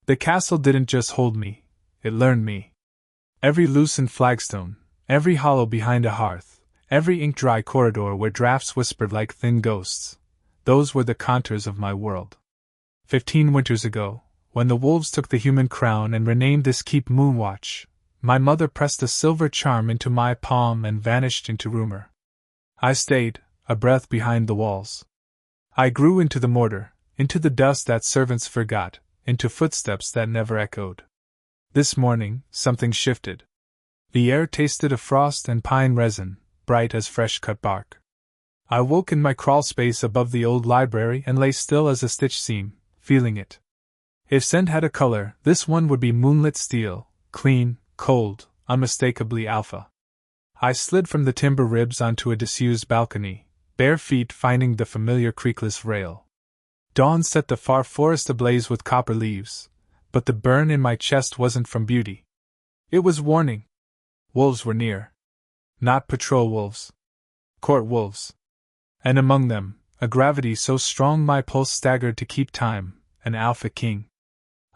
The castle didn't just hold me, it learned me. Every loosened flagstone, every hollow behind a hearth, every ink-dry corridor where drafts whispered like thin ghosts, those were the contours of my world. 15 winters ago, when the wolves took the human crown and renamed this keep Moonwatch, my mother pressed a silver charm into my palm and vanished into rumor. I stayed, a breath behind the walls. I grew into the mortar, into the dust that servants forgot, into footsteps that never echoed. This morning, something shifted. The air tasted of frost and pine resin, bright as fresh-cut bark. I woke in my crawl space above the old library and lay still as a stitch seam, feeling it. If scent had a color, this one would be moonlit steel, clean, cold, unmistakably alpha. I slid from the timber ribs onto a disused balcony, bare feet finding the familiar creakless rail. Dawn set the far forest ablaze with copper leaves, but the burn in my chest wasn't from beauty. It was warning. Wolves were near. Not patrol wolves. Court wolves. And among them, a gravity so strong my pulse staggered to keep time, an alpha king.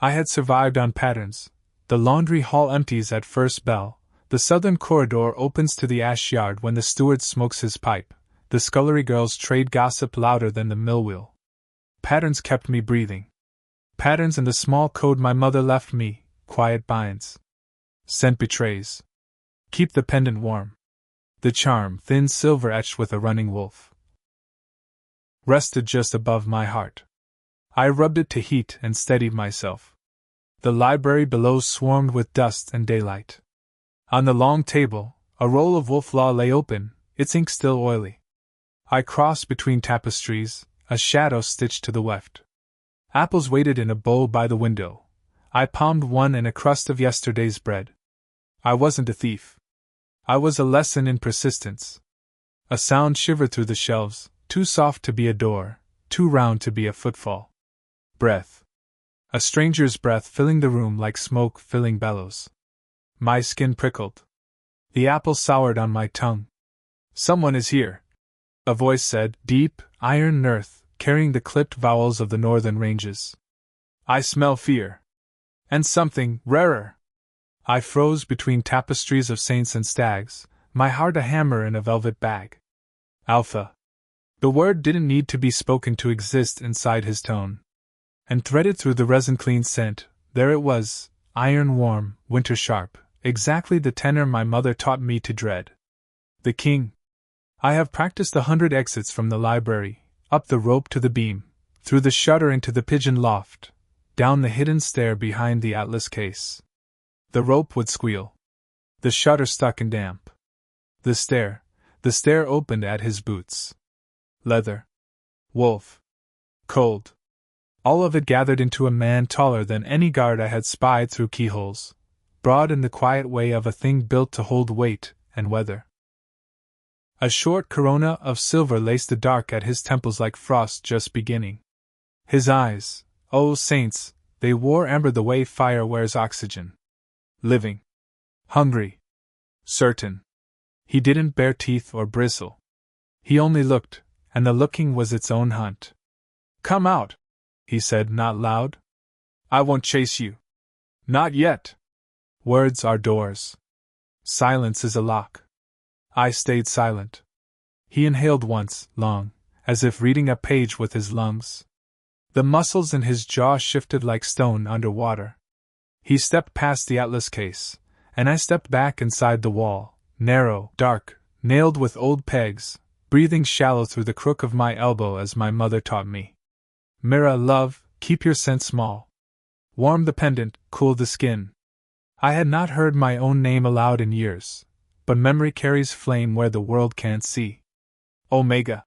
I had survived on patterns. The laundry hall empties at first bell, the southern corridor opens to the ash yard when the steward smokes his pipe, the scullery girls trade gossip louder than the mill wheel. Patterns kept me breathing. Patterns and the small code my mother left me, quiet binds. Scent betrays. Keep the pendant warm. The charm, thin silver etched with a running wolf, rested just above my heart. I rubbed it to heat and steadied myself. The library below swarmed with dust and daylight. On the long table, a roll of wolf law lay open, its ink still oily. I crossed between tapestries, a shadow stitched to the weft. Apples waited in a bowl by the window. I palmed one and a crust of yesterday's bread. I wasn't a thief. I was a lesson in persistence. A sound shivered through the shelves, too soft to be a door, too round to be a footfall. Breath. A stranger's breath filling the room like smoke filling bellows. My skin prickled. The apple soured on my tongue. Someone is here, a voice said, deep, iron earth, carrying the clipped vowels of the northern ranges. I smell fear. And something rarer. I froze between tapestries of saints and stags, my heart a hammer in a velvet bag. Alpha. The word didn't need to be spoken to exist inside his tone. And threaded through the resin-clean scent, there it was, iron warm, winter sharp, exactly the tenor my mother taught me to dread. The king. I have practiced 100 exits from the library, up the rope to the beam, through the shutter into the pigeon loft, down the hidden stair behind the atlas case. The rope would squeal. The shutter stuck in damp. The stair opened at his boots. Leather. Wolf. Cold. All of it gathered into a man taller than any guard I had spied through keyholes, broad in the quiet way of a thing built to hold weight and weather. A short corona of silver laced the dark at his temples like frost just beginning. His eyes, oh saints, they wore amber the way fire wears oxygen. Living. Hungry. Certain. He didn't bare teeth or bristle. He only looked, and the looking was its own hunt. Come out, he said not loud. I won't chase you. Not yet. Words are doors. Silence is a lock. I stayed silent. He inhaled once, long, as if reading a page with his lungs. The muscles in his jaw shifted like stone under water. He stepped past the atlas case, and I stepped back inside the wall, narrow, dark, nailed with old pegs, breathing shallow through the crook of my elbow as my mother taught me. Mira, love, keep your scent small. Warm the pendant, cool the skin. I had not heard my own name aloud in years, but memory carries flame where the world can't see. Omega,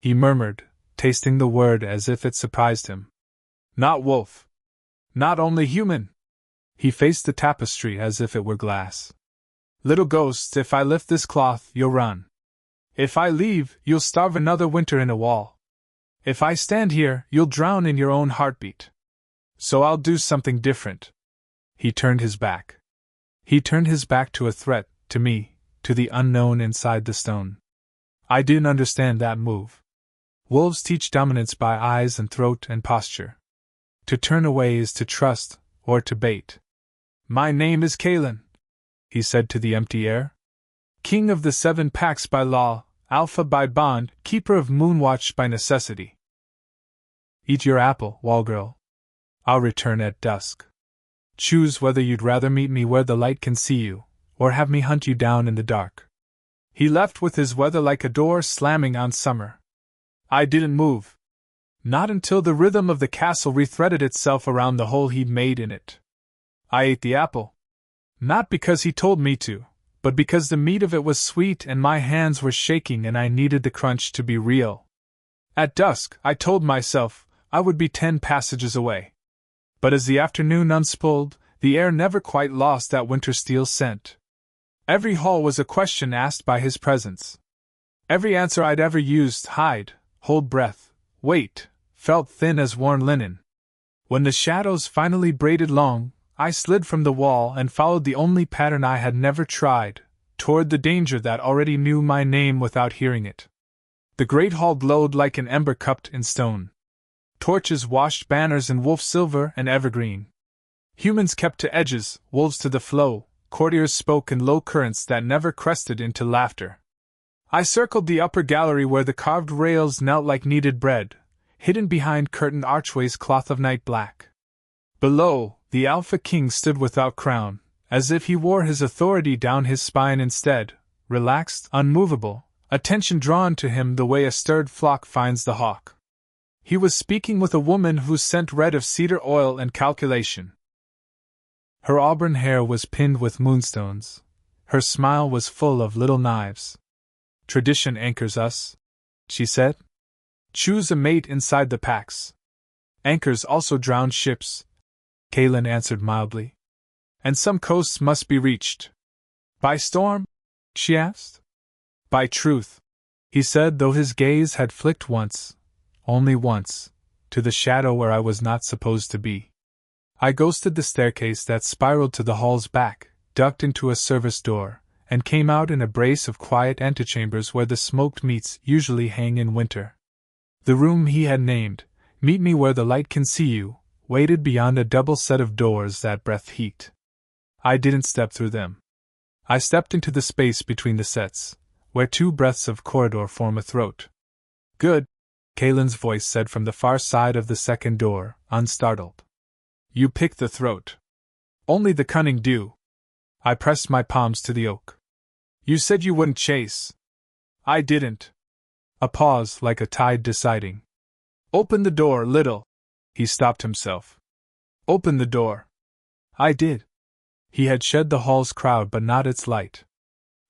he murmured, tasting the word as if it surprised him. Not wolf. Not only human. He faced the tapestry as if it were glass. Little ghosts, if I lift this cloth, you'll run. If I leave, you'll starve another winter in a wall. If I stand here, you'll drown in your own heartbeat. So I'll do something different. He turned his back. He turned his back to a threat, to me, to the unknown inside the stone. I didn't understand that move. Wolves teach dominance by eyes and throat and posture. To turn away is to trust, or to bait. My name is Kalen, he said to the empty air. King of the 7 packs by law, Alpha by bond, keeper of Moonwatch by necessity. Eat your apple, Wallgirl. I'll return at dusk. Choose whether you'd rather meet me where the light can see you, or have me hunt you down in the dark. He left with his weather like a door slamming on summer. I didn't move. Not until the rhythm of the castle rethreaded itself around the hole he'd made in it. I ate the apple. Not because he told me to, but because the meat of it was sweet and my hands were shaking and I needed the crunch to be real. At dusk, I told myself, I would be 10 passages away. But as the afternoon unspooled, the air never quite lost that winter steel scent. Every hall was a question asked by his presence. Every answer I'd ever used, hide, hold breath, wait, felt thin as worn linen. When the shadows finally braided long, I slid from the wall and followed the only pattern I had never tried, toward the danger that already knew my name without hearing it. The great hall glowed like an ember cupped in stone. Torches washed banners in wolf silver and evergreen. Humans kept to edges, wolves to the flow, courtiers spoke in low currents that never crested into laughter. I circled the upper gallery where the carved rails knelt like kneaded bread, hidden behind curtained archways cloth of night black. Below, the Alpha King stood without crown, as if he wore his authority down his spine instead, relaxed, unmovable, attention drawn to him the way a stirred flock finds the hawk. He was speaking with a woman whose scent read of cedar oil and calculation. Her auburn hair was pinned with moonstones. Her smile was full of little knives. Tradition anchors us, she said. Choose a mate inside the packs. Anchors also drown ships, Kalen answered mildly. And some coasts must be reached. By storm? She asked. By truth, he said, though his gaze had flicked once, only once, to the shadow where I was not supposed to be. I ghosted the staircase that spiraled to the hall's back, ducked into a service door, and came out in a brace of quiet antechambers where the smoked meats usually hang in winter. The room he had named, Meet Me Where the Light Can See You, waited beyond a double set of doors that breathed heat. I didn't step through them. I stepped into the space between the sets, where 2 breadths of corridor form a throat. Good, Kalen's voice said from the far side of the second door, unstartled. You picked the throat. Only the cunning do. I pressed my palms to the oak. You said you wouldn't chase. I didn't. A pause, like a tide deciding. Open the door, little. He stopped himself. Open the door. I did. He had shed the hall's crowd but not its light.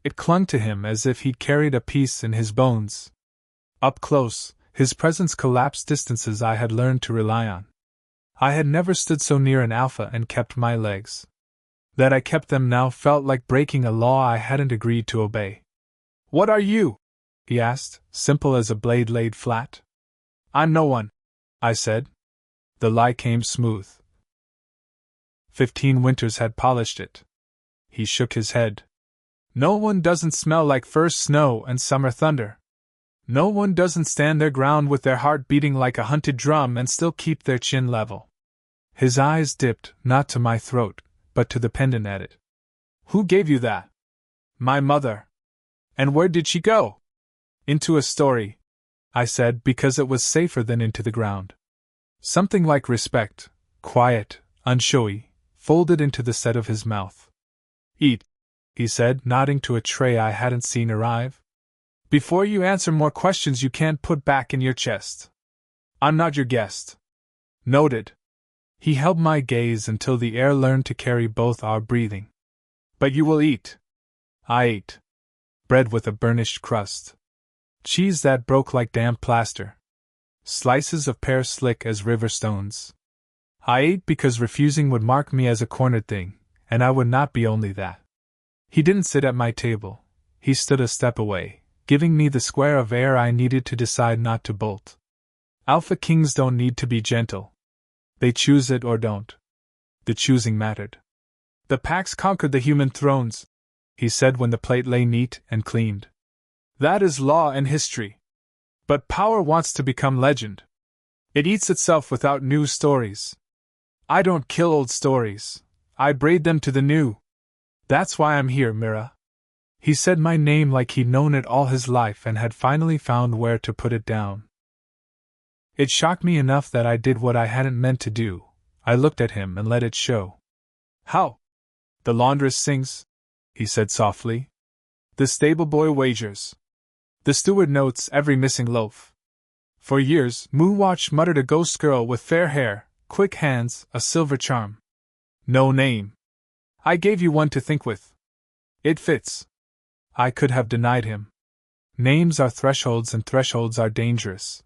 It clung to him as if he'd carried a piece in his bones. Up close, his presence collapsed distances I had learned to rely on. I had never stood so near an alpha and kept my legs. That I kept them now felt like breaking a law I hadn't agreed to obey. What are you? He asked, simple as a blade laid flat. I'm no one, I said. The lie came smooth. 15 winters had polished it. He shook his head. No one doesn't smell like first snow and summer thunder. No one doesn't stand their ground with their heart beating like a hunted drum and still keep their chin level. His eyes dipped, not to my throat, but to the pendant at it. Who gave you that? My mother. And where did she go? Into a story, I said, because it was safer than into the ground. Something like respect, quiet, unshowy, folded into the set of his mouth. Eat, he said, nodding to a tray I hadn't seen arrive. Before you answer more questions you can't put back in your chest. I'm not your guest. Noted. He held my gaze until the air learned to carry both our breathing. But you will eat. I ate. Bread with a burnished crust. Cheese that broke like damp plaster. Slices of pear slick as river stones. I ate because refusing would mark me as a cornered thing, and I would not be only that. He didn't sit at my table. He stood a step away, giving me the square of air I needed to decide not to bolt. Alpha Kings don't need to be gentle. They choose it or don't. The choosing mattered. The packs conquered the human thrones, he said when the plate lay neat and cleaned. That is law and history. But power wants to become legend. It eats itself without new stories. I don't kill old stories. I braid them to the new. That's why I'm here, Mira. He said my name like he'd known it all his life and had finally found where to put it down. It shocked me enough that I did what I hadn't meant to do. I looked at him and let it show. How? The laundress sings, he said softly. The stable boy wagers. The steward notes every missing loaf. For years, Moowatch muttered a ghost girl with fair hair, quick hands, a silver charm. No name. I gave you one to think with. It fits. I could have denied him. Names are thresholds and thresholds are dangerous.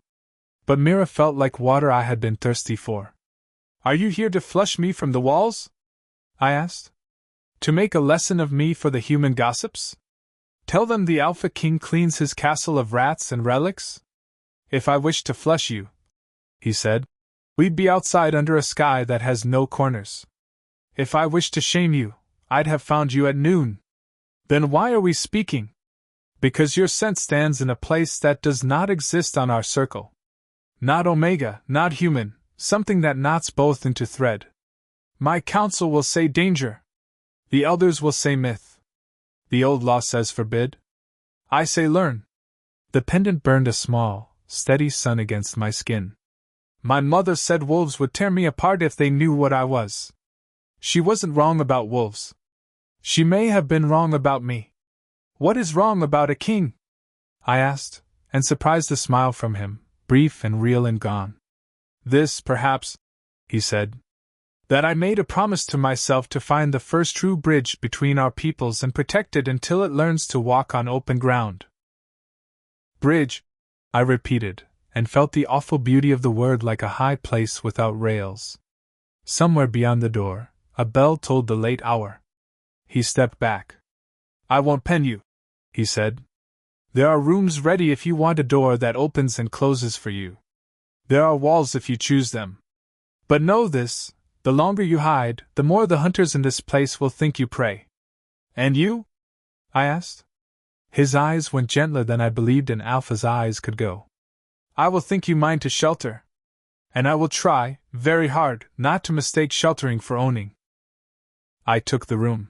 But Mira felt like water I had been thirsty for. Are you here to flush me from the walls? I asked. To make a lesson of me for the human gossips? Tell them the Alpha King cleans his castle of rats and relics? If I wished to flush you, he said, we'd be outside under a sky that has no corners. If I wished to shame you, I'd have found you at noon. Then why are we speaking? Because your scent stands in a place that does not exist on our circle. Not Omega, not human, something that knots both into thread. My council will say danger. The elders will say myth. The old law says forbid. I say learn. The pendant burned a small, steady sun against my skin. My mother said wolves would tear me apart if they knew what I was. She wasn't wrong about wolves. She may have been wrong about me. What is wrong about a king? I asked, and surprised a smile from him, brief and real and gone. This, perhaps, he said, that I made a promise to myself to find the first true bridge between our peoples and protect it until it learns to walk on open ground. Bridge, I repeated, and felt the awful beauty of the word like a high place without rails. Somewhere beyond the door, a bell tolled the late hour. He stepped back. I won't pen you, he said. There are rooms ready if you want a door that opens and closes for you. There are walls if you choose them. But know this, the longer you hide, the more the hunters in this place will think you prey. And you? I asked. His eyes went gentler than I believed an alpha's eyes could go. I will think you mine to shelter. And I will try, very hard, not to mistake sheltering for owning. I took the room.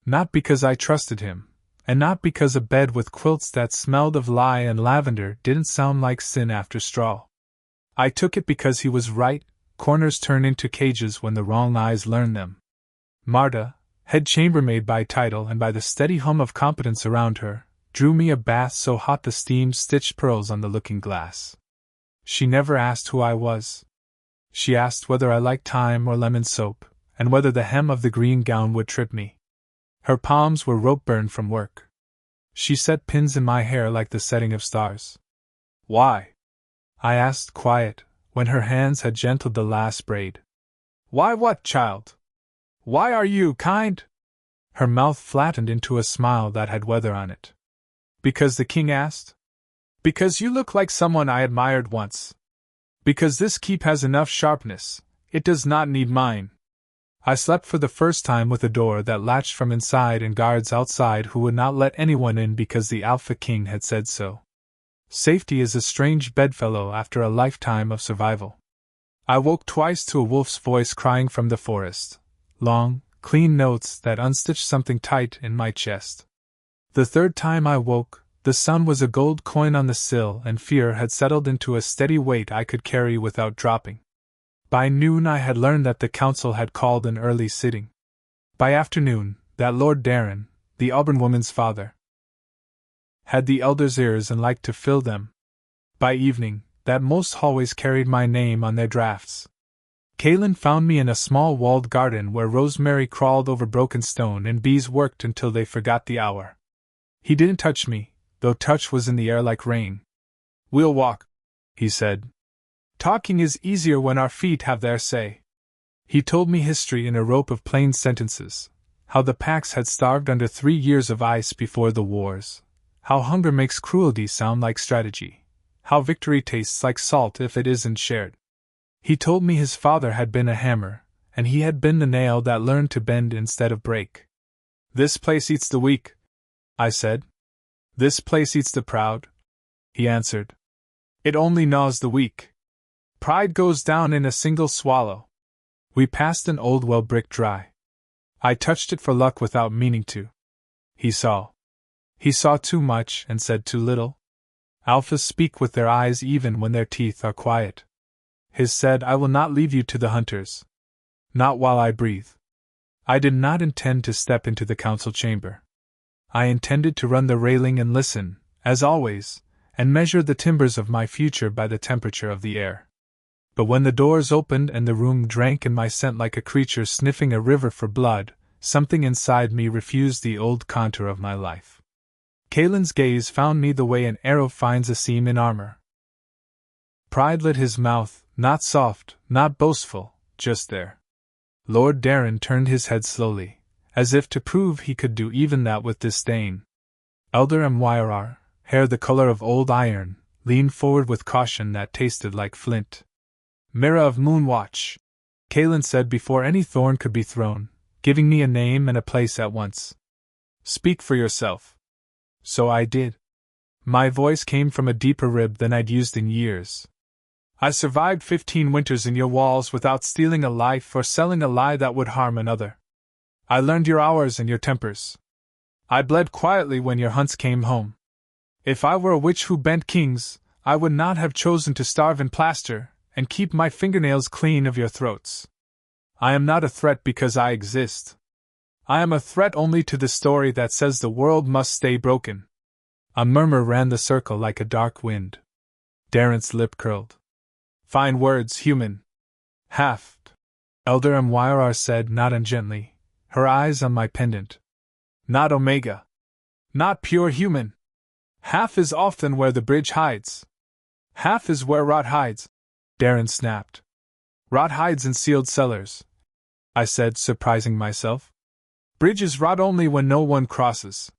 Not because I trusted him, and not because a bed with quilts that smelled of lye and lavender didn't sound like sin after straw. I took it because he was right, corners turn into cages when the wrong eyes learn them. Marta, head chambermaid by title and by the steady hum of competence around her, drew me a bath so hot the steam stitched pearls on the looking-glass. She never asked who I was. She asked whether I liked thyme or lemon soap, and whether the hem of the green gown would trip me. Her palms were rope-burned from work. She set pins in my hair like the setting of stars. Why? I asked, quiet, when her hands had gentled the last braid. Why what, child? Why are you kind? Her mouth flattened into a smile that had weather on it. Because the king asked? Because you look like someone I admired once. Because this keep has enough sharpness, it does not need mine. I slept for the first time with a door that latched from inside and guards outside who would not let anyone in because the Alpha King had said so. Safety is a strange bedfellow after a lifetime of survival. I woke twice to a wolf's voice crying from the forest, long, clean notes that unstitched something tight in my chest. The third time I woke, the sun was a gold coin on the sill and fear had settled into a steady weight I could carry without dropping. By noon I had learned that the council had called an early sitting. By afternoon, that Lord Darren, the Auburn woman's father, had the elders' ears and liked to fill them. By evening, that most hallways carried my name on their drafts. Kalen found me in a small walled garden where rosemary crawled over broken stone and bees worked until they forgot the hour. He didn't touch me, though touch was in the air like rain. We'll walk, he said. Talking is easier when our feet have their say. He told me history in a rope of plain sentences, how the packs had starved under 3 years of ice before the wars, how hunger makes cruelty sound like strategy, how victory tastes like salt if it isn't shared. He told me his father had been a hammer, and he had been the nail that learned to bend instead of break. This place eats the weak, I said. This place eats the proud, he answered. It only gnaws the weak. Pride goes down in a single swallow. We passed an old well brick dry. I touched it for luck without meaning to. He saw. He saw too much and said too little. Alphas speak with their eyes even when their teeth are quiet. His said, I will not leave you to the hunters. Not while I breathe. I did not intend to step into the council chamber. I intended to run the railing and listen, as always, and measure the timbers of my future by the temperature of the air. But when the doors opened and the room drank in my scent like a creature sniffing a river for blood, something inside me refused the old contour of my life. Kalen's gaze found me the way an arrow finds a seam in armor. Pride lit his mouth, not soft, not boastful, just there. Lord Darren turned his head slowly, as if to prove he could do even that with disdain. Elder Myrar, hair the color of old iron, leaned forward with caution that tasted like flint. Mirror of Moonwatch, Kalen said before any thorn could be thrown, giving me a name and a place at once. Speak for yourself. So I did. My voice came from a deeper rib than I'd used in years. I survived 15 winters in your walls without stealing a life or selling a lie that would harm another. I learned your hours and your tempers. I bled quietly when your hunts came home. If I were a witch who bent kings, I would not have chosen to starve in plaster and keep my fingernails clean of your throats. I am not a threat because I exist. I am a threat only to the story that says the world must stay broken. A murmur ran the circle like a dark wind. Darren's lip curled. Fine words, human. Haft. Elder Myrar said not ungently, her eyes on my pendant. Not Omega. Not pure human. Half is often where the bridge hides. Half is where rot hides. Darren snapped. Rot hides in sealed cellars, I said, surprising myself. Bridges rot only when no one crosses.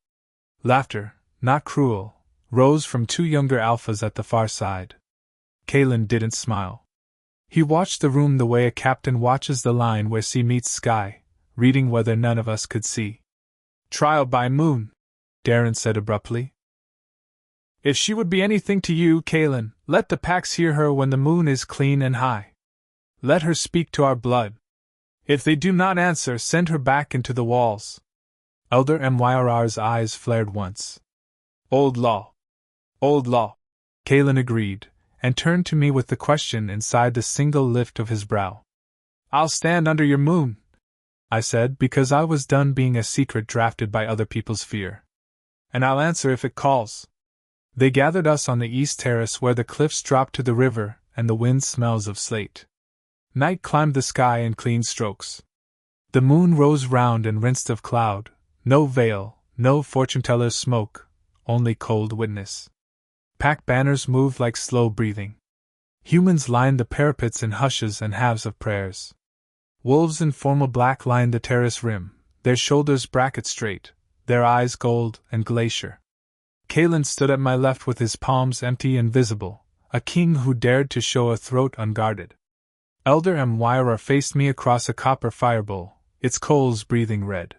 Laughter, not cruel, rose from two younger alphas at the far side. Kalen didn't smile. He watched the room the way a captain watches the line where sea meets sky, reading whether none of us could see. Trial by moon, Darren said abruptly. If she would be anything to you, Kalen, let the Pax hear her when the moon is clean and high. Let her speak to our blood. If they do not answer, send her back into the walls. Elder Myrar's eyes flared once. Old law. Old law. Kalen agreed, and turned to me with the question inside the single lift of his brow. I'll stand under your moon, I said, because I was done being a secret drafted by other people's fear. And I'll answer if it calls. They gathered us on the east terrace where the cliffs dropped to the river and the wind smells of slate. Night climbed the sky in clean strokes. The moon rose round and rinsed of cloud, no veil, no fortune-teller's smoke, only cold witness. Pack banners moved like slow breathing. Humans lined the parapets in hushes and halves of prayers. Wolves in formal black lined the terrace rim, their shoulders bracket straight, their eyes gold and glacier. Kalen stood at my left with his palms empty and visible, a king who dared to show a throat unguarded. Elder Myrar faced me across a copper firebowl, its coals breathing red.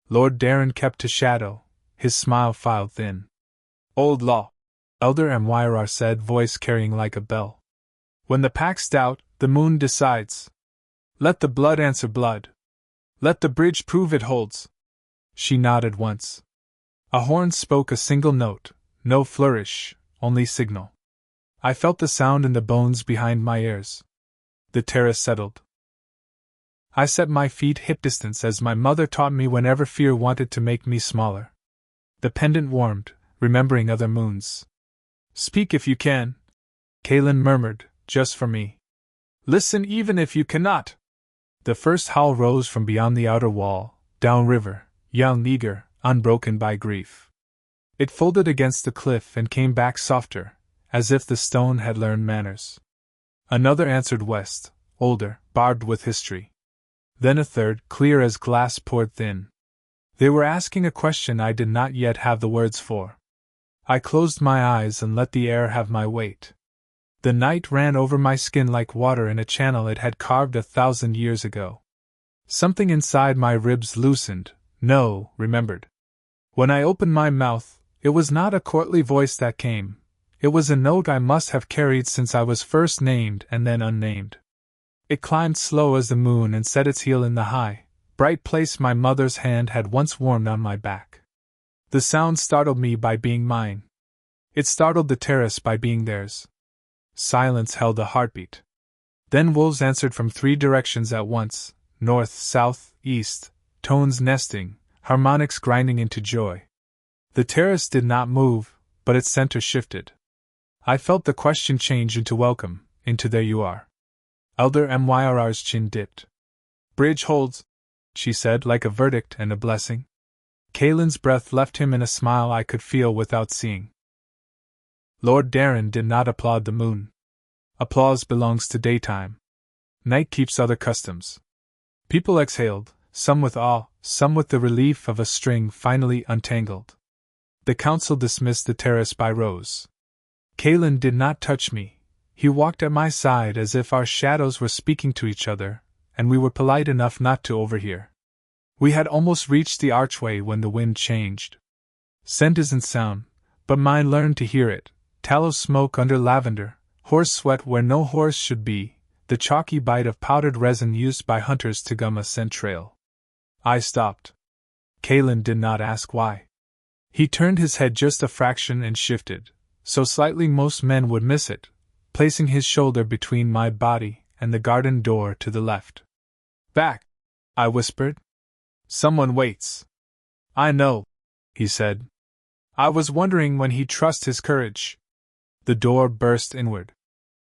Lord Darren kept to shadow, his smile filed thin. Old law, Elder Myrar said, voice carrying like a bell. When the pack's doubt, the moon decides. Let the blood answer blood. Let the bridge prove it holds. She nodded once. A horn spoke a single note, no flourish, only signal. I felt the sound in the bones behind my ears. The terrace settled. I set my feet hip distance as my mother taught me whenever fear wanted to make me smaller. The pendant warmed, remembering other moons. Speak if you can, Kalen murmured, just for me. Listen even if you cannot. The first howl rose from beyond the outer wall, downriver, young, eager, unbroken by grief. It folded against the cliff and came back softer, as if the stone had learned manners. Another answered west, older, barbed with history. Then a third, clear as glass, poured thin. They were asking a question I did not yet have the words for. I closed my eyes and let the air have my weight. The night ran over my skin like water in a channel it had carved 1,000 years ago. Something inside my ribs loosened, remembered. When I opened my mouth, it was not a courtly voice that came. It was a note I must have carried since I was first named and then unnamed. It climbed slow as the moon and set its heel in the high, bright place my mother's hand had once warmed on my back. The sound startled me by being mine. It startled the terrace by being theirs. Silence held a heartbeat. Then wolves answered from 3 directions at once, north, south, east, tones nesting, harmonics grinding into joy. The terrace did not move, but its center shifted. I felt the question change into welcome, into there you are. Elder Myrr's chin dipped. Bridge holds, she said, like a verdict and a blessing. Kaelin's breath left him in a smile I could feel without seeing. Lord Darren did not applaud the moon. Applause belongs to daytime. Night keeps other customs. People exhaled, some with awe, some with the relief of a string finally untangled. The council dismissed the terrace by rows. Kaelin did not touch me. He walked at my side as if our shadows were speaking to each other, and we were polite enough not to overhear. We had almost reached the archway when the wind changed. Scent isn't sound, but mine learned to hear it. Tallow smoke under lavender, horse sweat where no horse should be, the chalky bite of powdered resin used by hunters to gum a scent trail. I stopped. Kaelin did not ask why. He turned his head just a fraction and shifted, so slightly most men would miss it, placing his shoulder between my body and the garden door to the left. Back, I whispered. Someone waits. I know, he said. I was wondering when he'd trust his courage. The door burst inward.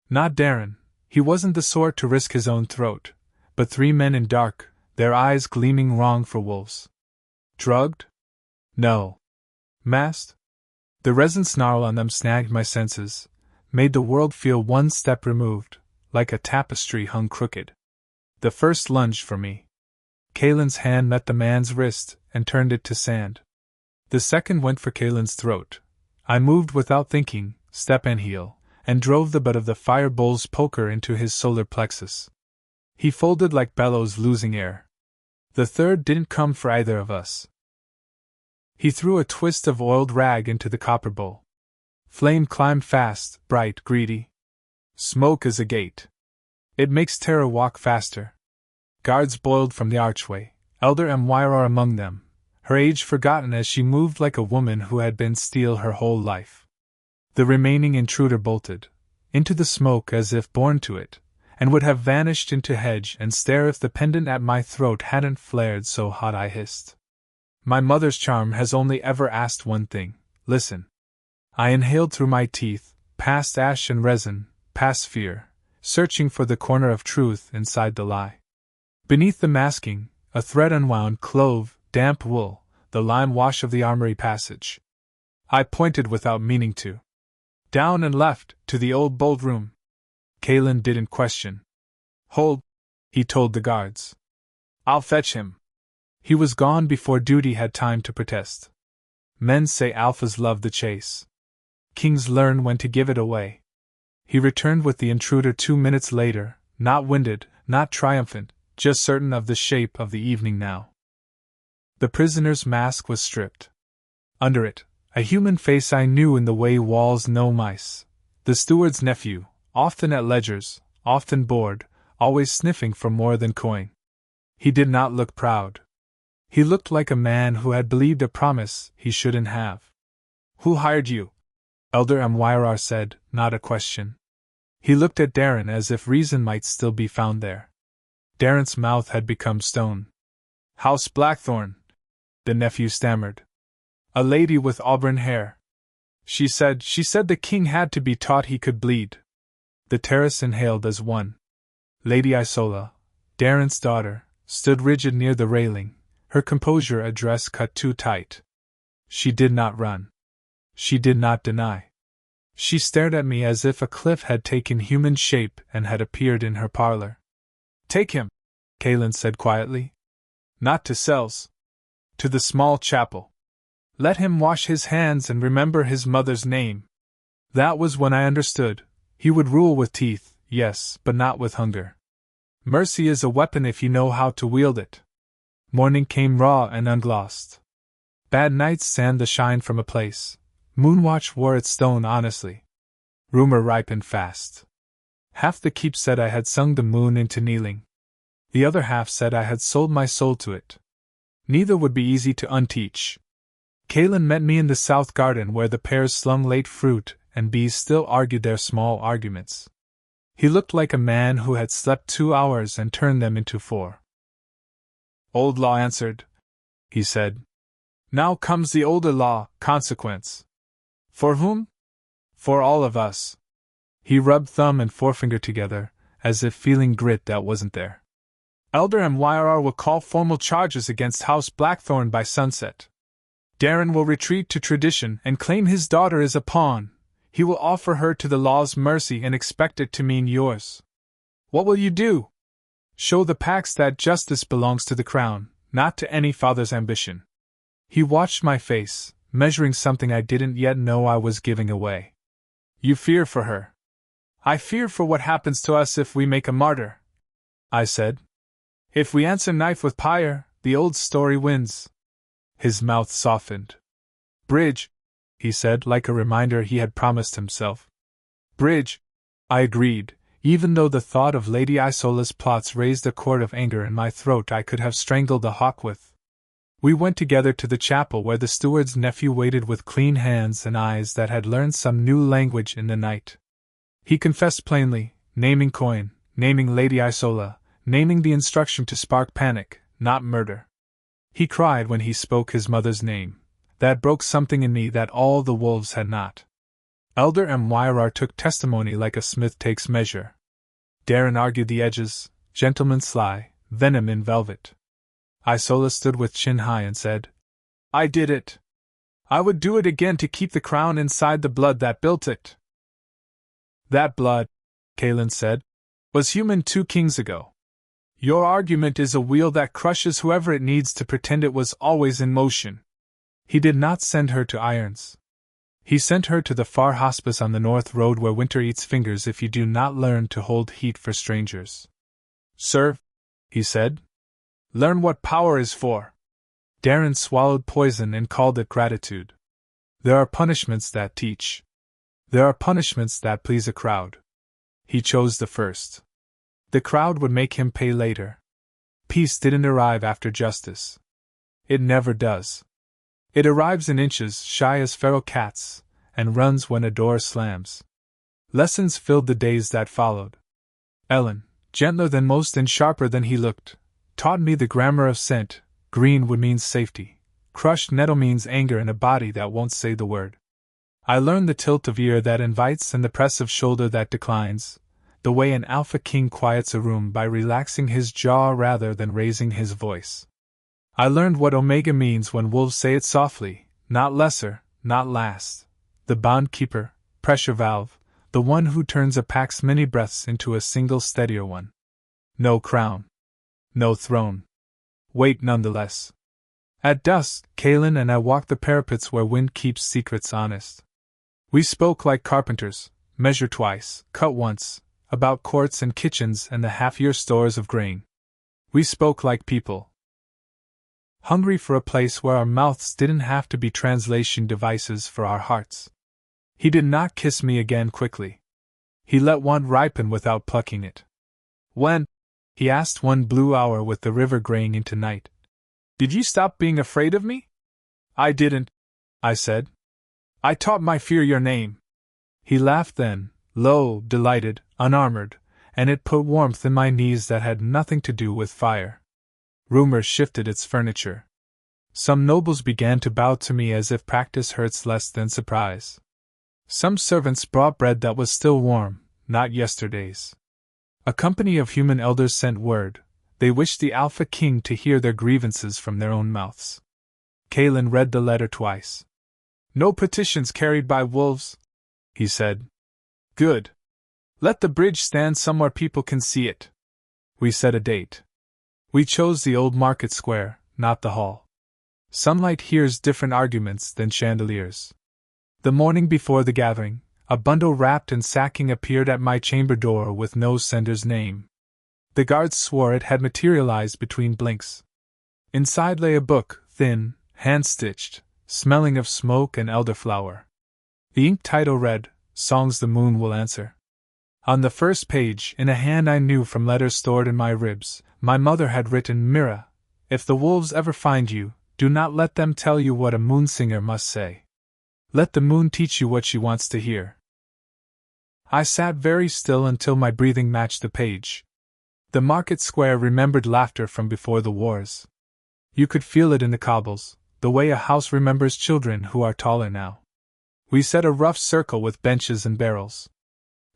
Not Darren, he wasn't the sort to risk his own throat, but 3 men in dark, their eyes gleaming wrong for wolves. Drugged? No. Masked? The resin snarl on them snagged my senses, made the world feel 1 step removed, like a tapestry hung crooked. The first lunged for me. Kaelin's hand met the man's wrist and turned it to sand. The second went for Kaelin's throat. I moved without thinking, step and heel, and drove the butt of the firebowl's poker into his solar plexus. He folded like bellows losing air. The third didn't come for either of us. He threw a twist of oiled rag into the copper bowl. Flame climbed fast, bright, greedy. Smoke is a gate. It makes terror walk faster. Guards boiled from the archway, Elder Myra among them, her age forgotten as she moved like a woman who had been still her whole life. The remaining intruder bolted into the smoke as if born to it, and would have vanished into hedge and stare if the pendant at my throat hadn't flared so hot I hissed. My mother's charm has only ever asked one thing, listen. I inhaled through my teeth, past ash and resin, past fear, searching for the corner of truth inside the lie. Beneath the masking, a thread unwound clove, damp wool, the lime wash of the armory passage. I pointed without meaning to. Down and left, to the old bold room. Kaelin didn't question. Hold, he told the guards. I'll fetch him. He was gone before duty had time to protest. Men say alphas love the chase. Kings learn when to give it away. He returned with the intruder 2 minutes later, not winded, not triumphant, just certain of the shape of the evening now. The prisoner's mask was stripped. Under it, a human face I knew in the way walls know mice. The steward's nephew, often at ledgers, often bored, always sniffing for more than coin. He did not look proud. He looked like a man who had believed a promise he shouldn't have. Who hired you? Elder Myra said, not a question. He looked at Darren as if reason might still be found there. Darren's mouth had become stone. House Blackthorn, the nephew stammered. A lady with auburn hair. She said the king had to be taught he could bleed. The terrace inhaled as one. Lady Isola, Darren's daughter, stood rigid near the railing, her composure a dress cut too tight. She did not run. She did not deny. She stared at me as if a cliff had taken human shape and had appeared in her parlor. Take him, Kaelin said quietly. Not to cells. To the small chapel. Let him wash his hands and remember his mother's name. That was when I understood. He would rule with teeth, yes, but not with hunger. Mercy is a weapon if you know how to wield it. Morning came raw and unglossed. Bad nights sand the shine from a place. Moonwatch wore its stone honestly. Rumor ripened fast. Half the keep said I had sung the moon into kneeling. The other half said I had sold my soul to it. Neither would be easy to unteach. Kalen met me in the south garden where the pears slung late fruit and bees still argued their small arguments. He looked like a man who had slept 2 hours and turned them into 4. Old law answered, he said. Now comes the older law, consequence. For whom? For all of us. He rubbed thumb and forefinger together, as if feeling grit that wasn't there. Elder MYR will call formal charges against House Blackthorn by sunset. Darren will retreat to tradition and claim his daughter is a pawn. He will offer her to the law's mercy and expect it to mean yours. What will you do? Show the Pax that justice belongs to the crown, not to any father's ambition. He watched my face, measuring something I didn't yet know I was giving away. You fear for her. I fear for what happens to us if we make a martyr, I said. If we answer knife with pyre, the old story wins. His mouth softened. Bridge, he said, like a reminder he had promised himself. Bridge, I agreed, even though the thought of Lady Isola's plots raised a chord of anger in my throat I could have strangled a hawk with. We went together to the chapel where the steward's nephew waited with clean hands and eyes that had learned some new language in the night. He confessed plainly, naming coin, naming Lady Isola, naming the instruction to spark panic, not murder. He cried when he spoke his mother's name. That broke something in me that all the wolves had not. Elder MYR took testimony like a smith takes measure. Darren argued the edges, gentleman sly, venom in velvet. Isola stood with chin high and said, I did it. I would do it again to keep the crown inside the blood that built it. That blood, Kalen said, was human 2 kings ago. Your argument is a wheel that crushes whoever it needs to pretend it was always in motion. He did not send her to irons. He sent her to the far hospice on the north road where winter eats fingers if you do not learn to hold heat for strangers. Sir, he said, learn what power is for. Darren swallowed poison and called it gratitude. There are punishments that teach. There are punishments that please a crowd. He chose the first. The crowd would make him pay later. Peace didn't arrive after justice. It never does. It arrives in inches, shy as feral cats, and runs when a door slams. Lessons filled the days that followed. Ellen, gentler than most and sharper than he looked, taught me the grammar of scent. Green wood means safety. Crushed nettle means anger in a body that won't say the word. I learned the tilt of ear that invites and the press of shoulder that declines, the way an alpha king quiets a room by relaxing his jaw rather than raising his voice. I learned what omega means when wolves say it softly, not lesser, not last. The bond keeper, pressure valve, the one who turns a pack's many breaths into a single steadier one. No crown. No throne. Wait nonetheless. At dusk, Kalen and I walked the parapets where wind keeps secrets honest. We spoke like carpenters, measure twice, cut once, about courts and kitchens and the half-year stores of grain. We spoke like people, hungry for a place where our mouths didn't have to be translation devices for our hearts. He did not kiss me again quickly. He let one ripen without plucking it. When? He asked one blue hour with the river graying into night. Did you stop being afraid of me? I didn't, I said. I taught my fear your name. He laughed then, low, delighted, unarmored, and it put warmth in my knees that had nothing to do with fire. Rumor shifted its furniture. Some nobles began to bow to me as if practice hurts less than surprise. Some servants brought bread that was still warm, not yesterday's. A company of human elders sent word. They wished the Alpha King to hear their grievances from their own mouths. Kalen read the letter twice. No petitions carried by wolves, he said. Good. Let the bridge stand somewhere people can see it. We set a date. We chose the old market square, not the hall. Sunlight hears different arguments than chandeliers. The morning before the gathering, a bundle wrapped in sacking appeared at my chamber door with no sender's name. The guards swore it had materialized between blinks. Inside lay a book, thin, hand-stitched, smelling of smoke and elderflower. The ink title read, Songs the Moon Will Answer. On the first page, in a hand I knew from letters stored in my ribs, my mother had written, "Mira, if the wolves ever find you, do not let them tell you what a moon singer must say. Let the moon teach you what she wants to hear." I sat very still until my breathing matched the page. The market square remembered laughter from before the wars. You could feel it in the cobbles, the way a house remembers children who are taller now. We set a rough circle with benches and barrels.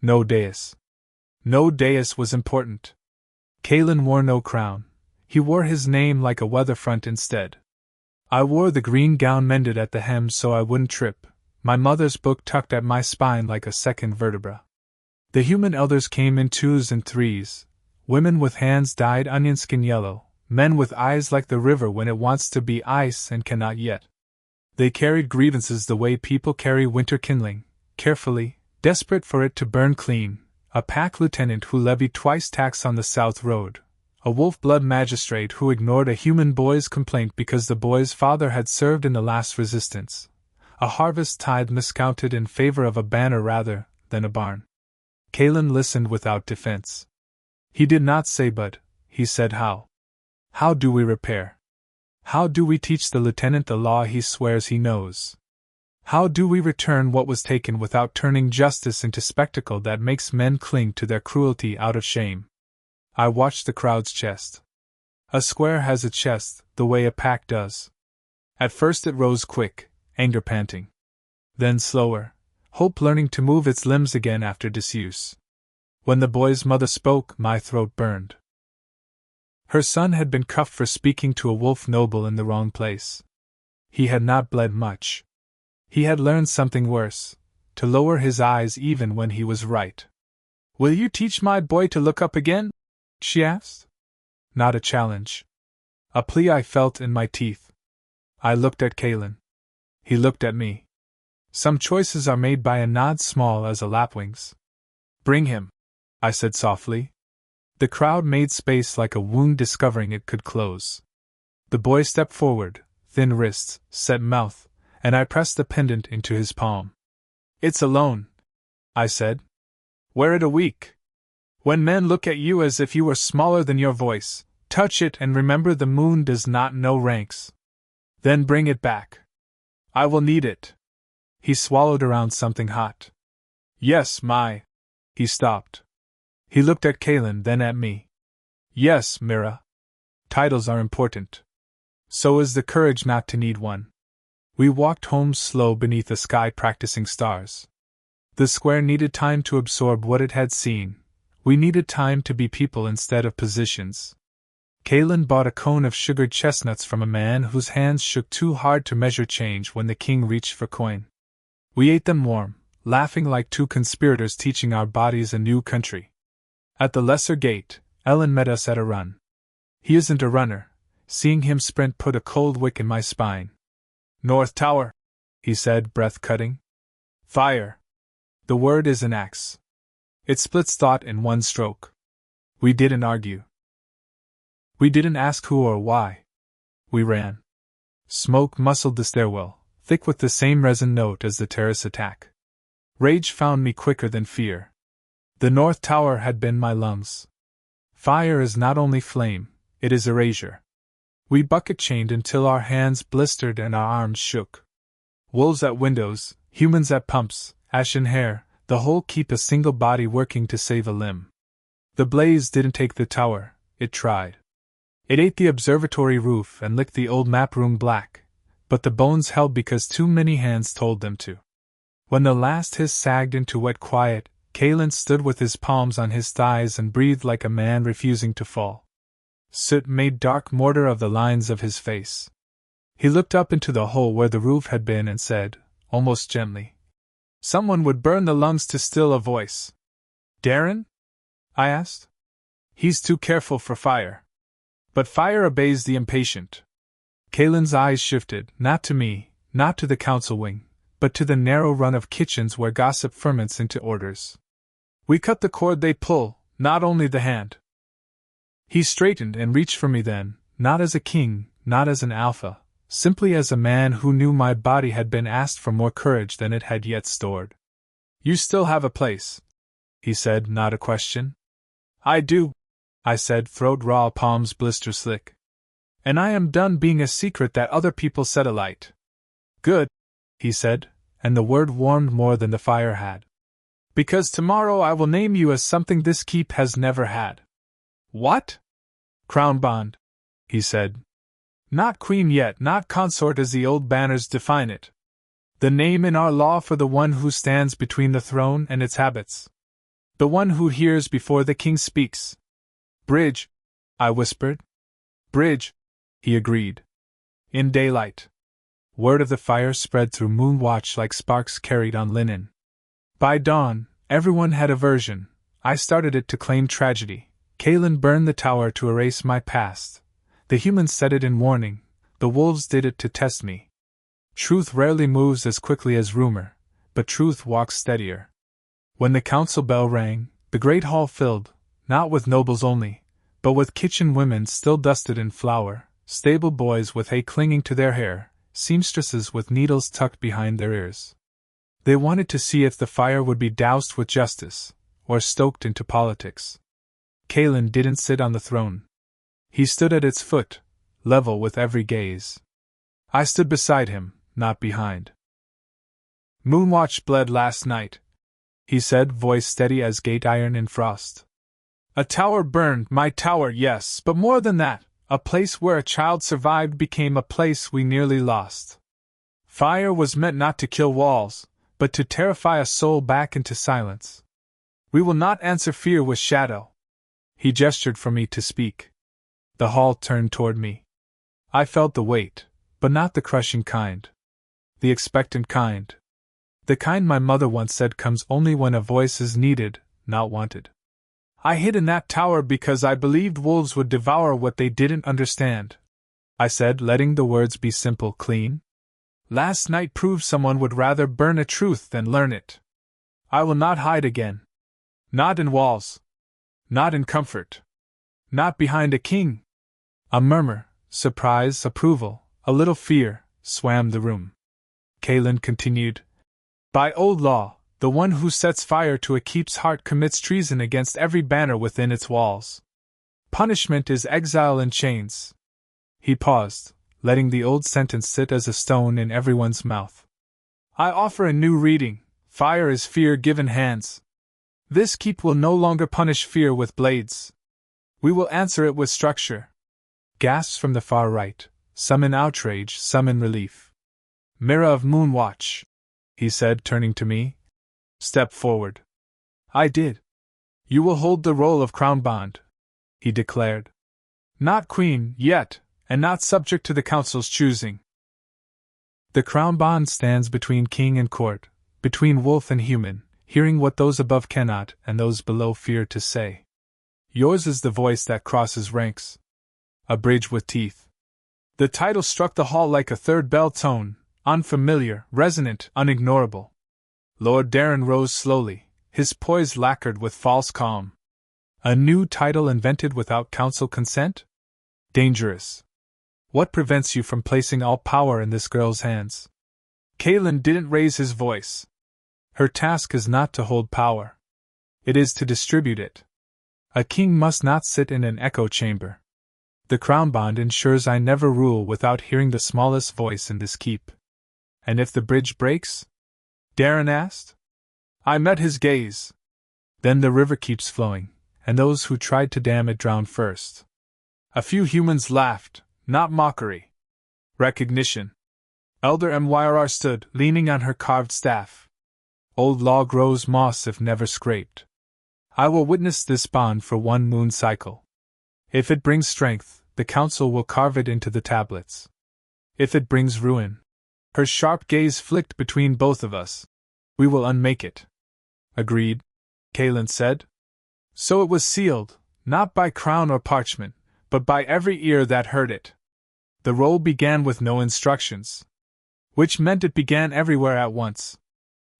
No dais. No dais was important. Kalin wore no crown. He wore his name like a weather front instead. I wore the green gown mended at the hem so I wouldn't trip, my mother's book tucked at my spine like a second vertebra. The human elders came in twos and threes, women with hands dyed onion skin yellow, men with eyes like the river when it wants to be ice and cannot yet. They carried grievances the way people carry winter kindling, carefully, desperate for it to burn clean, a pack lieutenant who levied twice tax on the South Road, a wolf-blood magistrate who ignored a human boy's complaint because the boy's father had served in the last resistance, a harvest tithe miscounted in favor of a banner rather than a barn. Kalin listened without defense. He did not say but, he said how. How do we repair? How do we teach the lieutenant the law he swears he knows? How do we return what was taken without turning justice into spectacle that makes men cling to their cruelty out of shame? I watched the crowd's chest. A square has a chest, the way a pack does. At first it rose quick, anger panting. Then slower, hope learning to move its limbs again after disuse. When the boy's mother spoke, my throat burned. Her son had been cuffed for speaking to a wolf noble in the wrong place. He had not bled much. He had learned something worse, to lower his eyes even when he was right. "Will you teach my boy to look up again?" she asked. Not a challenge. A plea I felt in my teeth. I looked at Kalin. He looked at me. Some choices are made by a nod small as a lapwing's. "Bring him," I said softly. The crowd made space like a wound discovering it could close. The boy stepped forward, thin wrists, set mouth, and I pressed the pendant into his palm. "It's alone," I said. "Wear it a week. When men look at you as if you were smaller than your voice, touch it and remember the moon does not know ranks. Then bring it back. I will need it." He swallowed around something hot. "Yes, my." He stopped. He looked at Kalin, then at me. "Yes, Mira. Titles are important. So is the courage not to need one." We walked home slow beneath a sky practicing stars. The square needed time to absorb what it had seen. We needed time to be people instead of positions. Kalin bought a cone of sugared chestnuts from a man whose hands shook too hard to measure change when the king reached for coin. We ate them warm, laughing like two conspirators teaching our bodies a new country. At the lesser gate, Ellen met us at a run. He isn't a runner. Seeing him sprint put a cold wick in my spine. "North Tower," he said, breath-cutting. "Fire." The word is an axe. It splits thought in one stroke. We didn't argue. We didn't ask who or why. We ran. Smoke muscled the stairwell, thick with the same resin note as the terrace attack. Rage found me quicker than fear. The North Tower had been my lungs. Fire is not only flame, it is erasure. We bucket-chained until our hands blistered and our arms shook. Wolves at windows, humans at pumps, ashen hair, the whole keep a single body working to save a limb. The blaze didn't take the tower, it tried. It ate the observatory roof and licked the old map room black, but the bones held because too many hands told them to. When the last hiss sagged into wet quiet, Kalin stood with his palms on his thighs and breathed like a man refusing to fall. Soot made dark mortar of the lines of his face. He looked up into the hole where the roof had been and said, almost gently, "Someone would burn the lungs to still a voice." "Darren?" I asked. "He's too careful for fire. But fire obeys the impatient." Kalin's eyes shifted, not to me, not to the council wing, but to the narrow run of kitchens where gossip ferments into orders. "We cut the cord they pull, not only the hand." He straightened and reached for me then, not as a king, not as an alpha, simply as a man who knew my body had been asked for more courage than it had yet stored. "You still have a place," he said, not a question. I do, I said, throat raw, palms blister slick. And I am done being a secret that other people set alight. Good, he said, and the word warmed more than the fire had. Because tomorrow I will name you as something this keep has never had. What? Crown bond, he said. Not queen yet, not consort as the old banners define it. The name in our law for the one who stands between the throne and its habits. The one who hears before the king speaks. Bridge, I whispered. Bridge, he agreed. In daylight. Word of the fire spread through Moonwatch like sparks carried on linen. By dawn, everyone had a version. I started it to claim tragedy. Kaelin burned the tower to erase my past. The humans said it in warning, the wolves did it to test me. Truth rarely moves as quickly as rumor, but truth walks steadier. When the council bell rang, the great hall filled, not with nobles only, but with kitchen women still dusted in flour, stable boys with hay clinging to their hair, seamstresses with needles tucked behind their ears. They wanted to see if the fire would be doused with justice, or stoked into politics. Kaelin didn't sit on the throne. He stood at its foot, level with every gaze. I stood beside him, not behind. Moonwatch bled last night, he said, voice steady as gate iron in frost. A tower burned, my tower, yes, but more than that, a place where a child survived became a place we nearly lost. Fire was meant not to kill walls, but to terrify a soul back into silence. We will not answer fear with shadow. He gestured for me to speak. The hall turned toward me. I felt the weight, but not the crushing kind. The expectant kind. The kind my mother once said comes only when a voice is needed, not wanted. I hid in that tower because I believed wolves would devour what they didn't understand. I said, letting the words be simple, clean. Last night proved someone would rather burn a truth than learn it. I will not hide again. Not in walls. Not in comfort. Not behind a king. A murmur, surprise, approval, a little fear, swam the room. Kaelin continued. By old law, the one who sets fire to a keep's heart commits treason against every banner within its walls. Punishment is exile in chains. He paused, letting the old sentence sit as a stone in everyone's mouth. I offer a new reading. Fire is fear given hands. This keep will no longer punish fear with blades. We will answer it with structure. Gasps from the far right, some in outrage, some in relief. Mirror of Moonwatch, he said, turning to me. Step forward. I did. You will hold the role of crown bond, he declared. Not queen, yet, and not subject to the council's choosing. The crown bond stands between king and court, between wolf and human, hearing what those above cannot and those below fear to say. Yours is the voice that crosses ranks. A bridge with teeth. The title struck the hall like a third bell tone, unfamiliar, resonant, unignorable. Lord Darren rose slowly, his poise lacquered with false calm. A new title invented without council consent? Dangerous. What prevents you from placing all power in this girl's hands? Kaelin didn't raise his voice. Her task is not to hold power. It is to distribute it. A king must not sit in an echo chamber. The crown bond ensures I never rule without hearing the smallest voice in this keep. And if the bridge breaks? Darren asked. I met his gaze. Then the river keeps flowing, and those who tried to dam it drowned first. A few humans laughed, not mockery. Recognition. Elder Myrr stood, leaning on her carved staff. Old law grows moss if never scraped. I will witness this bond for one moon cycle. If it brings strength, the council will carve it into the tablets. If it brings ruin, her sharp gaze flicked between both of us, we will unmake it. Agreed, Kaelin said. So it was sealed, not by crown or parchment, but by every ear that heard it. The roll began with no instructions, which meant it began everywhere at once.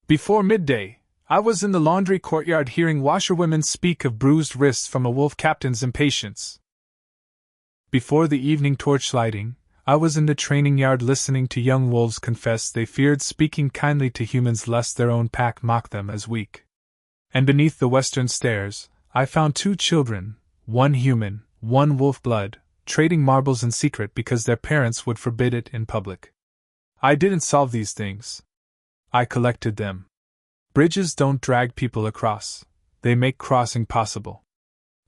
Before midday, I was in the laundry courtyard hearing washerwomen speak of bruised wrists from a wolf captain's impatience. Before the evening torchlighting, I was in the training yard listening to young wolves confess they feared speaking kindly to humans lest their own pack mock them as weak. And beneath the western stairs, I found 2 children, one human, one wolf blood, trading marbles in secret because their parents would forbid it in public. I didn't solve these things. I collected them. Bridges don't drag people across, they make crossing possible.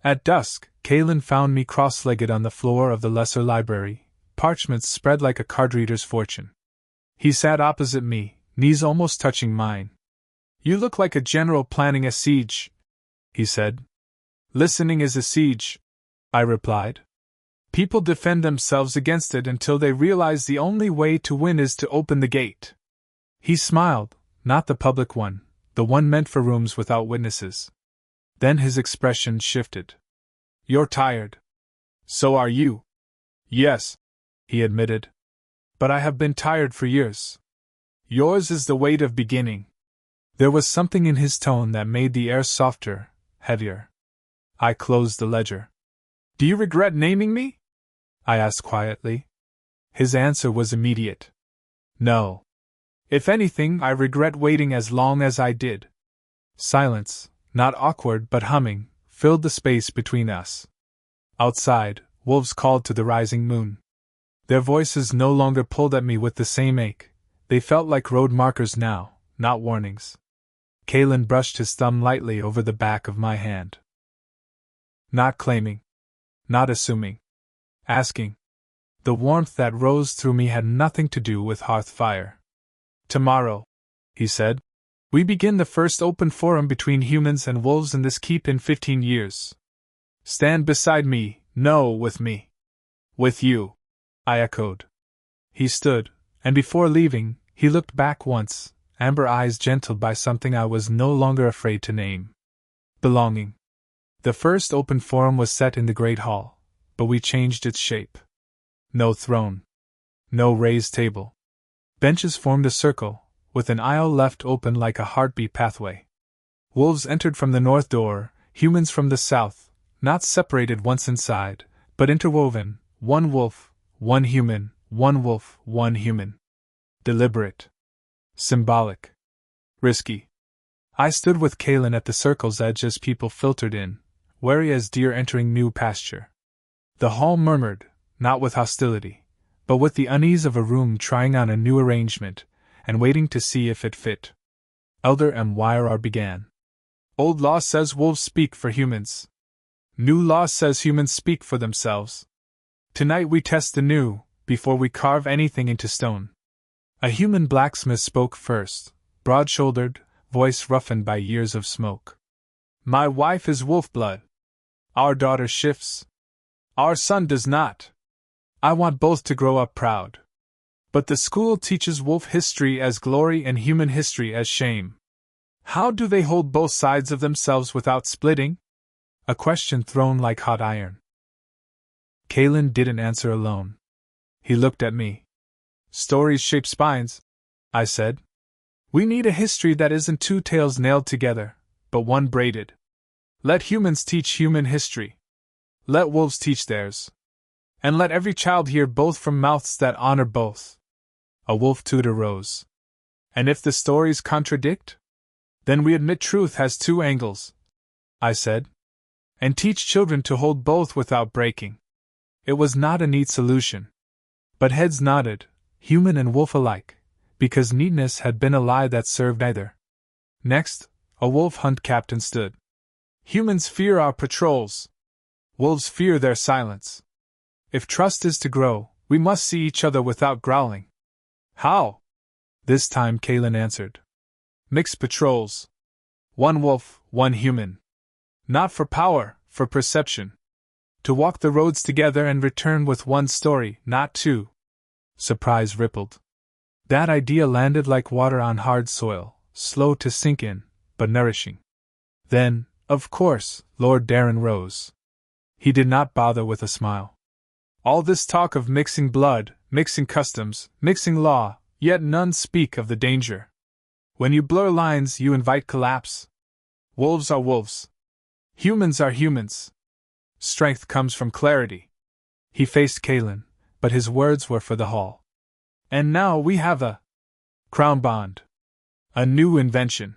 At dusk, Kalen found me cross-legged on the floor of the lesser library, parchments spread like a card reader's fortune. He sat opposite me, knees almost touching mine. "You look like a general planning a siege," he said. "Listening is a siege," I replied. "People defend themselves against it until they realize the only way to win is to open the gate." He smiled, not the public one, the one meant for rooms without witnesses. Then his expression shifted. "You're tired. So are you." "Yes," he admitted. "But I have been tired for years. Yours is the weight of beginning." There was something in his tone that made the air softer, heavier. I closed the ledger. "Do you regret naming me?" I asked quietly. His answer was immediate. "No. If anything, I regret waiting as long as I did." Silence, not awkward but humming, filled the space between us. Outside, wolves called to the rising moon. Their voices no longer pulled at me with the same ache. They felt like road markers now, not warnings. Kalen brushed his thumb lightly over the back of my hand. Not claiming. Not assuming. Asking. The warmth that rose through me had nothing to do with hearth fire. "Tomorrow," he said, "we begin the first open forum between humans and wolves in this keep in 15 years. Stand beside me, no, with me." "With you," I echoed. He stood, and before leaving, he looked back once, amber eyes gentled by something I was no longer afraid to name. Belonging. The first open forum was set in the great hall, but we changed its shape. No throne. No raised table. Benches formed a circle, with an aisle left open like a heartbeat pathway. Wolves entered from the north door, humans from the south, not separated once inside, but interwoven, one wolf, one human, one wolf, one human. Deliberate. Symbolic. Risky. I stood with Kalen at the circle's edge as people filtered in, wary as deer entering new pasture. The hall murmured, not with hostility, but with the unease of a room trying on a new arrangement, and waiting to see if it fit. Elder MYR began. "Old law says wolves speak for humans. New law says humans speak for themselves. Tonight we test the new, before we carve anything into stone." A human blacksmith spoke first, broad-shouldered, voice roughened by years of smoke. "My wife is wolf blood. Our daughter shifts. Our son does not. I want both to grow up proud. But the school teaches wolf history as glory and human history as shame. How do they hold both sides of themselves without splitting?" A question thrown like hot iron. Kalen didn't answer alone. He looked at me. "Stories shape spines," I said. "We need a history that isn't 2 tails nailed together, but one braided. Let humans teach human history. Let wolves teach theirs. And let every child hear both from mouths that honor both." A wolf tutor rose. "And if the stories contradict? Then we admit truth has 2 angles," I said. "And teach children to hold both without breaking." It was not a neat solution. But heads nodded, human and wolf alike, because neatness had been a lie that served neither. Next, a wolf hunt captain stood. "Humans fear our patrols. Wolves fear their silence. If trust is to grow, we must see each other without growling." "How?" This time Kalen answered. "Mixed patrols. One wolf, one human. Not for power, for perception. To walk the roads together and return with one story, not 2. Surprise rippled. That idea landed like water on hard soil, slow to sink in, but nourishing. Then, of course, Lord Darren rose. He did not bother with a smile. "All this talk of mixing blood, mixing customs, mixing law, yet none speak of the danger. When you blur lines, you invite collapse. Wolves are wolves. Humans are humans. Strength comes from clarity." He faced Kalen, but his words were for the hall. "And now we have a crown bond. A new invention.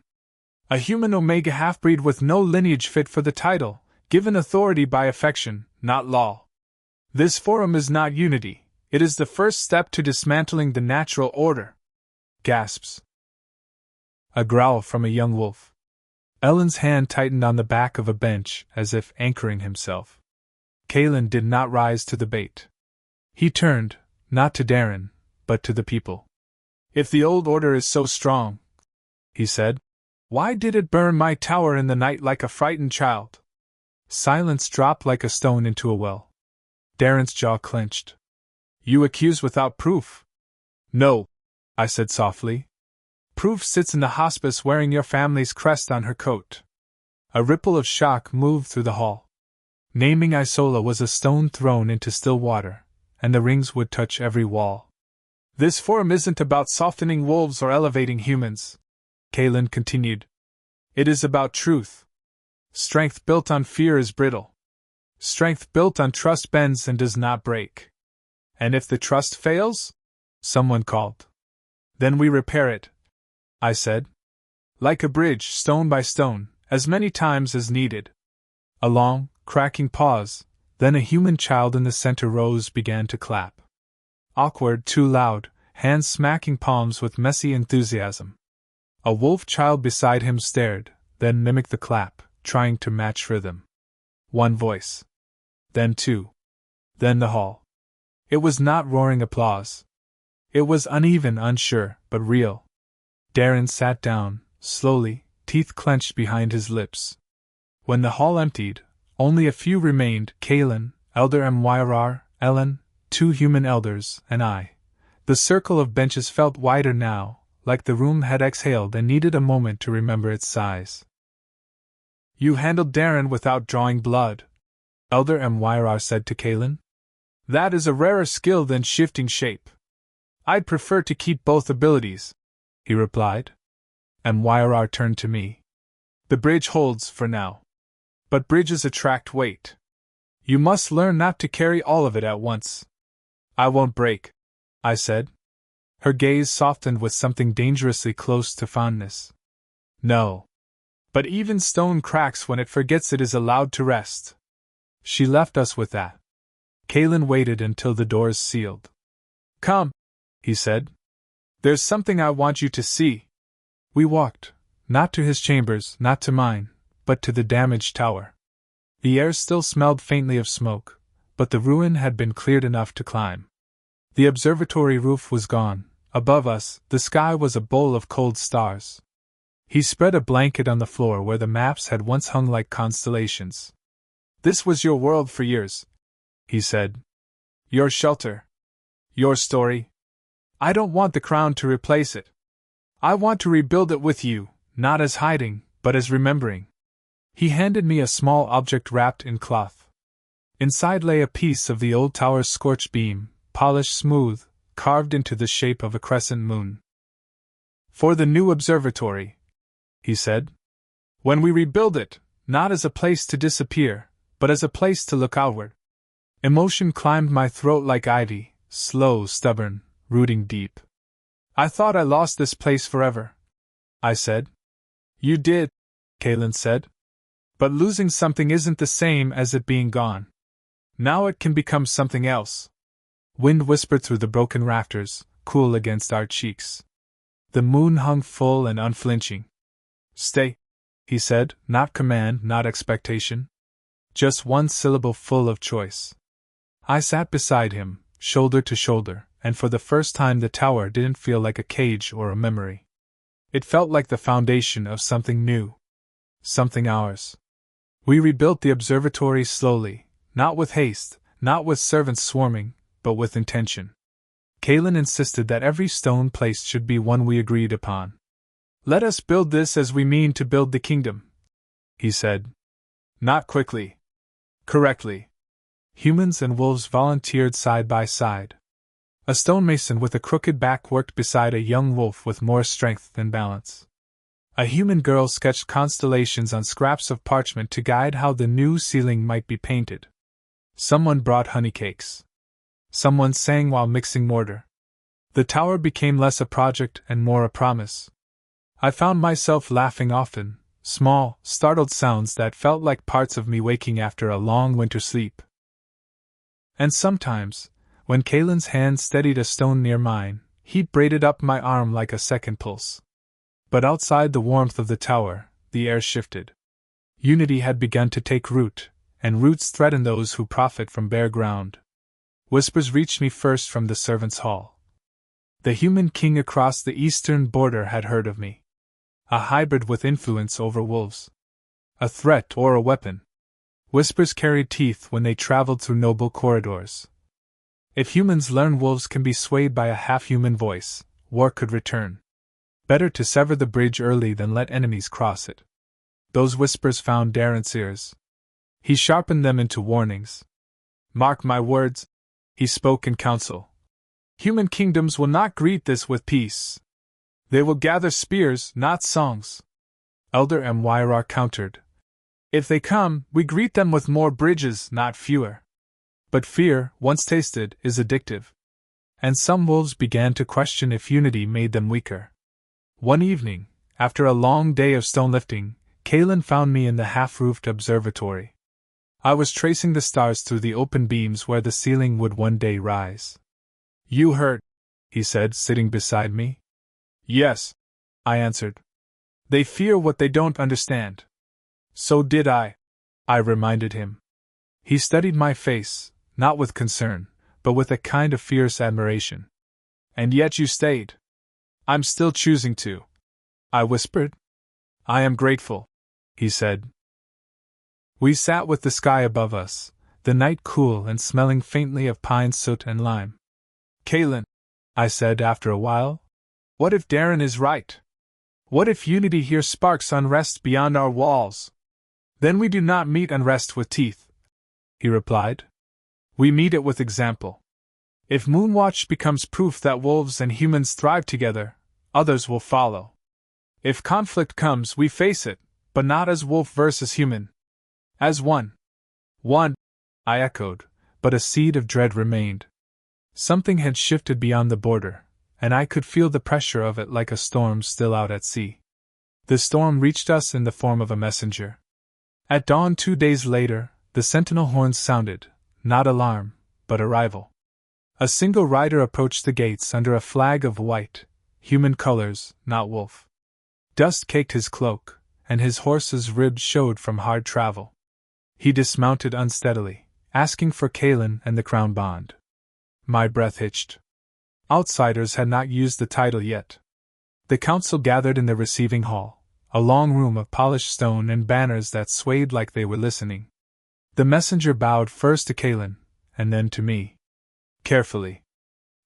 A human Omega half-breed with no lineage fit for the title, given authority by affection, not law. This forum is not unity, it is the first step to dismantling the natural order. Gasps. A growl from a young wolf. Ellen's hand tightened on the back of a bench, as if anchoring himself. Kalen did not rise to the bait. He turned, not to Darren, but to the people. If the old order is so strong, he said, why did it burn my tower in the night like a frightened child? Silence dropped like a stone into a well. Darren's jaw clenched. You accuse without proof. No, I said softly. Proof sits in the hospice wearing your family's crest on her coat. A ripple of shock moved through the hall. Naming Isola was a stone thrown into still water, and the rings would touch every wall. This forum isn't about softening wolves or elevating humans, Kalen continued. It is about truth. Strength built on fear is brittle. Strength built on trust bends and does not break. And if the trust fails? Someone called. Then we repair it, I said. Like a bridge, stone by stone, as many times as needed. A long, cracking pause, then a human child in the center rows began to clap. Awkward, too loud, hands smacking palms with messy enthusiasm. A wolf child beside him stared, then mimicked the clap, trying to match rhythm. One voice. Then two. Then the hall. It was not roaring applause. It was uneven, unsure, but real. Darren sat down, slowly, teeth clenched behind his lips. When the hall emptied, only a few remained: Kalen, Elder Myrar, Ellen, two human elders, and I. The circle of benches felt wider now, like the room had exhaled and needed a moment to remember its size. You handled Darren without drawing blood, Elder Myrar said to Kalen. That is a rarer skill than shifting shape. I'd prefer to keep both abilities, he replied. Myrar turned to me. The bridge holds for now. But bridges attract weight. You must learn not to carry all of it at once. I won't break, I said. Her gaze softened with something dangerously close to fondness. No. But even stone cracks when it forgets it is allowed to rest. She left us with that. Kalen waited until the doors sealed. Come, he said. There's something I want you to see. We walked, not to his chambers, not to mine, but to the damaged tower. The air still smelled faintly of smoke, but the ruin had been cleared enough to climb. The observatory roof was gone. Above us, the sky was a bowl of cold stars. He spread a blanket on the floor where the maps had once hung like constellations. This was your world for years, he said. Your shelter. Your story. I don't want the crown to replace it. I want to rebuild it with you, not as hiding, but as remembering. He handed me a small object wrapped in cloth. Inside lay a piece of the old tower's scorched beam, polished smooth, carved into the shape of a crescent moon. For the new observatory, he said. When we rebuild it, not as a place to disappear, but as a place to look outward. Emotion climbed my throat like ivy, slow, stubborn, rooting deep. I thought I lost this place forever, I said. You did, Kalen said. But losing something isn't the same as it being gone. Now it can become something else. Wind whispered through the broken rafters, cool against our cheeks. The moon hung full and unflinching. Stay, he said, not command, not expectation. Just one syllable full of choice. I sat beside him, shoulder to shoulder, and for the first time the tower didn't feel like a cage or a memory. It felt like the foundation of something new. Something ours. We rebuilt the observatory slowly, not with haste, not with servants swarming, but with intention. Kalen insisted that every stone placed should be one we agreed upon. Let us build this as we mean to build the kingdom, he said. Not quickly. Correctly. Humans and wolves volunteered side by side. A stonemason with a crooked back worked beside a young wolf with more strength than balance. A human girl sketched constellations on scraps of parchment to guide how the new ceiling might be painted. Someone brought honey cakes. Someone sang while mixing mortar. The tower became less a project and more a promise. I found myself laughing often, small, startled sounds that felt like parts of me waking after a long winter sleep. And sometimes, when Kalen's hand steadied a stone near mine, heat braided up my arm like a second pulse. But outside the warmth of the tower, the air shifted. Unity had begun to take root, and roots threaten those who profit from bare ground. Whispers reached me first from the servants' hall. The human king across the eastern border had heard of me. A hybrid with influence over wolves. A threat or a weapon. Whispers carried teeth when they traveled through noble corridors. If humans learn wolves can be swayed by a half-human voice, war could return. Better to sever the bridge early than let enemies cross it. Those whispers found Darren's ears. He sharpened them into warnings. Mark my words, he spoke in counsel. Human kingdoms will not greet this with peace. They will gather spears, not songs. Elder Myra countered. If they come, we greet them with more bridges, not fewer. But fear, once tasted, is addictive. And some wolves began to question if unity made them weaker. One evening, after a long day of stone lifting, Kalen found me in the half-roofed observatory. I was tracing the stars through the open beams where the ceiling would one day rise. You heard, he said, sitting beside me. Yes, I answered. They fear what they don't understand. So did I reminded him. He studied my face, not with concern, but with a kind of fierce admiration. And yet you stayed. I'm still choosing to, I whispered. I am grateful, he said. We sat with the sky above us, the night cool and smelling faintly of pine soot and lime. Kalen, I said after a while, what if Darren is right? What if unity here sparks unrest beyond our walls? Then we do not meet unrest with teeth, he replied. We meet it with example. If Moonwatch becomes proof that wolves and humans thrive together, others will follow. If conflict comes, we face it, but not as wolf versus human. As one. One, I echoed, but a seed of dread remained. Something had shifted beyond the border, and I could feel the pressure of it like a storm still out at sea. The storm reached us in the form of a messenger. At dawn 2 days later, the sentinel horns sounded, not alarm, but arrival. A single rider approached the gates under a flag of white, human colors, not wolf. Dust caked his cloak, and his horse's ribs showed from hard travel. He dismounted unsteadily, asking for Kalen and the crown bond. My breath hitched. Outsiders had not used the title yet. The council gathered in the receiving hall, a long room of polished stone and banners that swayed like they were listening. The messenger bowed first to Kalen, and then to me. Carefully.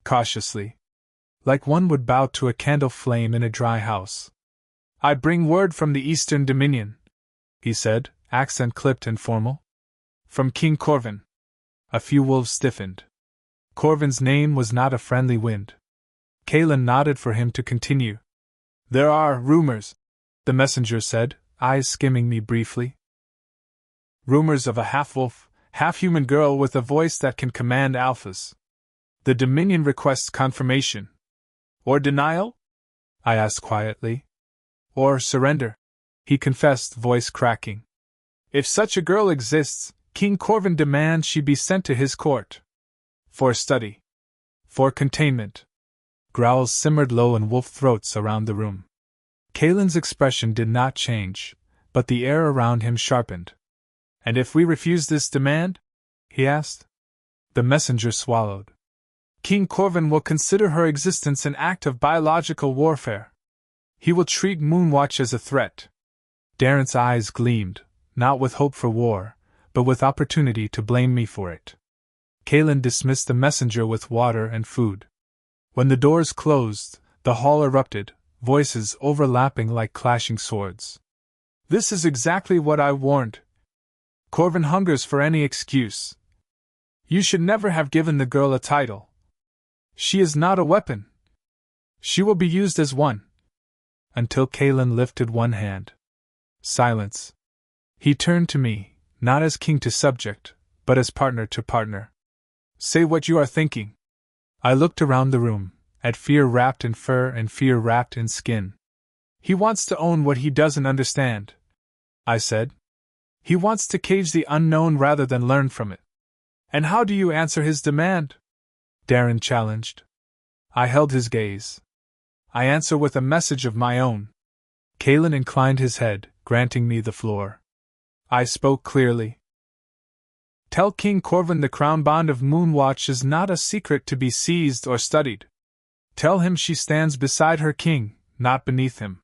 Cautiously. Like one would bow to a candle flame in a dry house. I bring word from the Eastern Dominion, he said, accent clipped and formal. From King Corvin. A few wolves stiffened. Corvin's name was not a friendly wind. Kalen nodded for him to continue. There are rumors, the messenger said, eyes skimming me briefly. Rumors of a half-wolf, half-human girl with a voice that can command alphas. The Dominion requests confirmation. Or denial? I asked quietly. Or surrender, he confessed, voice cracking. If such a girl exists, King Corvin demands she be sent to his court. For study. For containment. Growls simmered low in wolf throats around the room. Kalen's expression did not change, but the air around him sharpened. And if we refuse this demand? He asked. The messenger swallowed. King Corvin will consider her existence an act of biological warfare. He will treat Moonwatch as a threat. Darren's eyes gleamed, not with hope for war, but with opportunity to blame me for it. Kalen dismissed the messenger with water and food. When the doors closed, the hall erupted, voices overlapping like clashing swords. This is exactly what I warned. Corvin hungers for any excuse. You should never have given the girl a title. She is not a weapon. She will be used as one. Until Kalen lifted one hand. Silence. He turned to me, not as king to subject, but as partner to partner. Say what you are thinking. I looked around the room, at fear wrapped in fur and fear wrapped in skin. He wants to own what he doesn't understand, I said. He wants to cage the unknown rather than learn from it. And how do you answer his demand? Darren challenged. I held his gaze. I answer with a message of my own. Kalen inclined his head, granting me the floor. I spoke clearly. Tell King Corvin the crown bond of Moonwatch is not a secret to be seized or studied. Tell him she stands beside her king, not beneath him.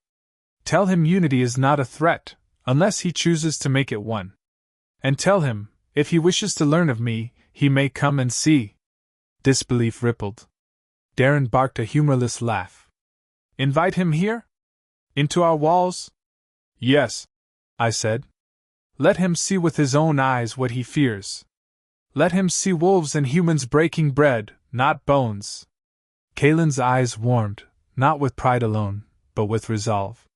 Tell him unity is not a threat, unless he chooses to make it one. And tell him, if he wishes to learn of me, he may come and see. Disbelief rippled. Darren barked a humorless laugh. Invite him here? Into our walls? Yes, I said. Let him see with his own eyes what he fears. Let him see wolves and humans breaking bread, not bones. Kalen's eyes warmed, not with pride alone, but with resolve.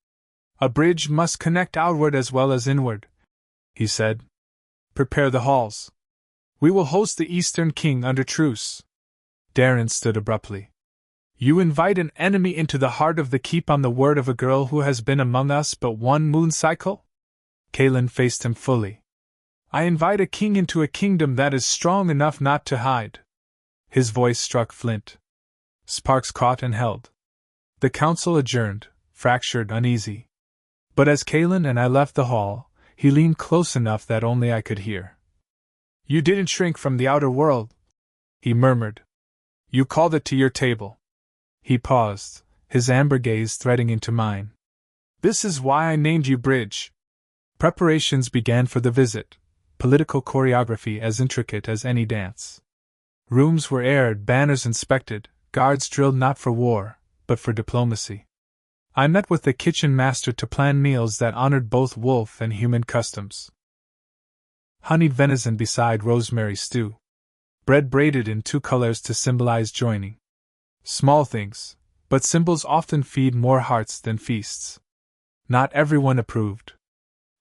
A bridge must connect outward as well as inward, he said. Prepare the halls. We will host the Eastern King under truce. Darren stood abruptly. You invite an enemy into the heart of the keep on the word of a girl who has been among us but one moon cycle? Kalen faced him fully. I invite a king into a kingdom that is strong enough not to hide. His voice struck flint. Sparks caught and held. The council adjourned, fractured, uneasy. But as Kalen and I left the hall, he leaned close enough that only I could hear. You didn't shrink from the outer world, he murmured. You called it to your table. He paused, his amber gaze threading into mine. This is why I named you Bridge. Preparations began for the visit, political choreography as intricate as any dance. Rooms were aired, banners inspected, guards drilled not for war, but for diplomacy. I met with the kitchen master to plan meals that honored both wolf and human customs. Honeyed venison beside rosemary stew. Bread braided in 2 colors to symbolize joining. Small things, but symbols often feed more hearts than feasts. Not everyone approved.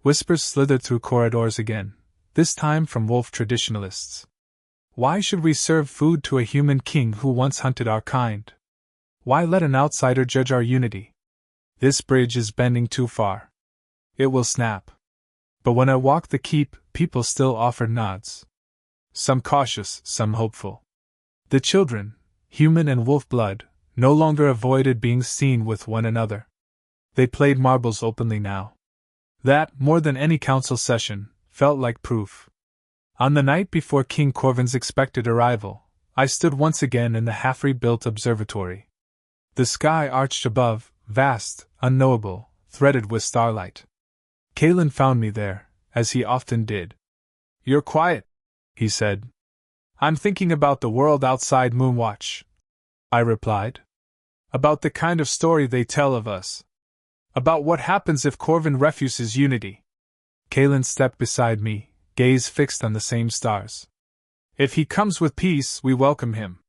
Whispers slithered through corridors again, this time from wolf traditionalists. Why should we serve food to a human king who once hunted our kind? Why let an outsider judge our unity? This bridge is bending too far. It will snap. But when I walked the keep, people still offered nods. Some cautious, some hopeful. The children, human and wolf blood, no longer avoided being seen with one another. They played marbles openly now. That, more than any council session, felt like proof. On the night before King Corvin's expected arrival, I stood once again in the half-rebuilt observatory. The sky arched above, vast, unknowable, threaded with starlight. Kalen found me there, as he often did. You're quiet, he said. I'm thinking about the world outside Moonwatch, I replied. About the kind of story they tell of us. About what happens if Corvin refuses unity. Kalen stepped beside me, gaze fixed on the same stars. If he comes with peace, we welcome him.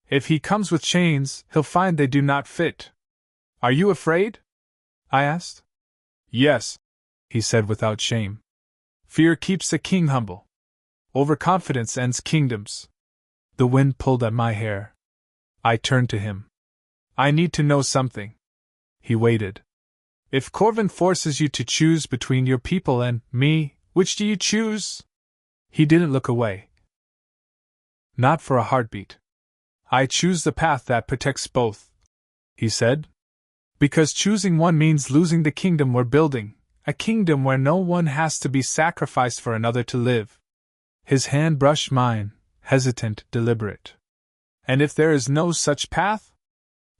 If he comes with chains, he'll find they do not fit. Are you afraid? I asked. Yes, he said without shame. Fear keeps the king humble. Overconfidence ends kingdoms. The wind pulled at my hair. I turned to him. I need to know something. He waited. If Corvin forces you to choose between your people and me, which do you choose? He didn't look away. Not for a heartbeat. I choose the path that protects both, he said. Because choosing one means losing the kingdom we're building, a kingdom where no one has to be sacrificed for another to live. His hand brushed mine, hesitant, deliberate. And if there is no such path?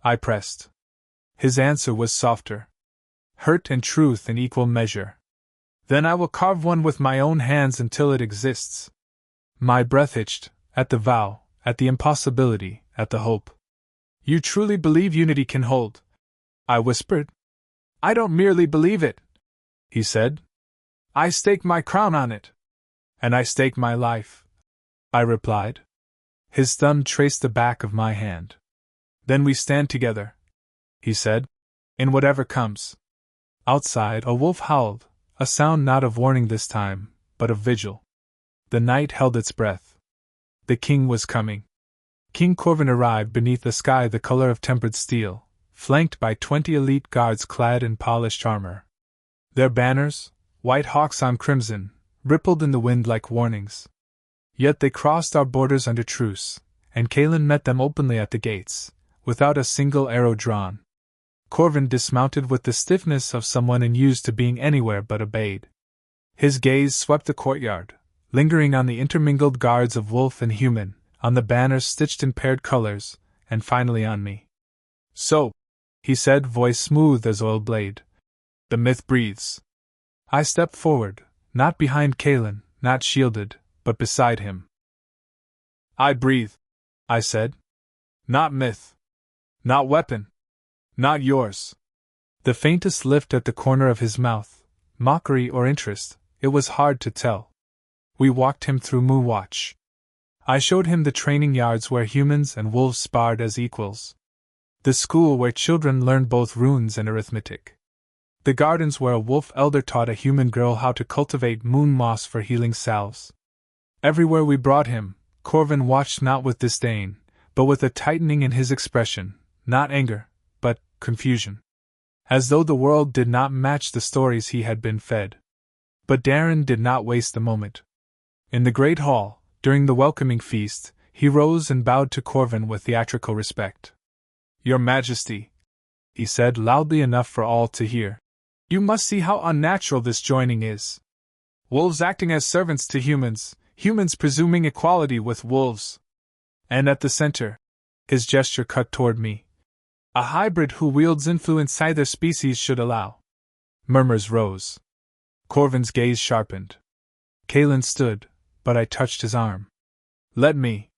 I pressed. His answer was softer. Hurt and truth in equal measure. Then I will carve one with my own hands until it exists. My breath hitched, at the vow, at the impossibility, at the hope. You truly believe unity can hold? I whispered. I don't merely believe it, he said. I stake my crown on it. And I stake my life, I replied. His thumb traced the back of my hand. Then we stand together, he said, in whatever comes. Outside, a wolf howled, a sound not of warning this time, but of vigil. The night held its breath. The king was coming. King Corvin arrived beneath a sky the color of tempered steel, flanked by 20 elite guards clad in polished armor. Their banners, white hawks on crimson, rippled in the wind like warnings. Yet they crossed our borders under truce, and Kalin met them openly at the gates, without a single arrow drawn. Corvin dismounted with the stiffness of someone unused to being anywhere but obeyed. His gaze swept the courtyard, lingering on the intermingled guards of wolf and human, on the banners stitched in paired colors, and finally on me. So, he said, voice smooth as oiled blade, the myth breathes. I stepped forward, not behind Kalin, not shielded, but beside him. I breathe, I said. Not myth. Not weapon. Not yours. The faintest lift at the corner of his mouth, mockery or interest, it was hard to tell. We walked him through Moonwatch. I showed him the training yards where humans and wolves sparred as equals. The school where children learned both runes and arithmetic. The gardens where a wolf elder taught a human girl how to cultivate moon moss for healing salves. Everywhere we brought him, Corvin watched not with disdain, but with a tightening in his expression, not anger, but confusion. As though the world did not match the stories he had been fed. But Darren did not waste a moment. In the great hall, during the welcoming feast, he rose and bowed to Corvin with theatrical respect. Your Majesty, he said loudly enough for all to hear. You must see how unnatural this joining is. Wolves acting as servants to humans, humans presuming equality with wolves. And at the center, his gesture cut toward me, a hybrid who wields influence either species should allow. Murmurs rose. Corvin's gaze sharpened. Kalin stood, but I touched his arm. Let me.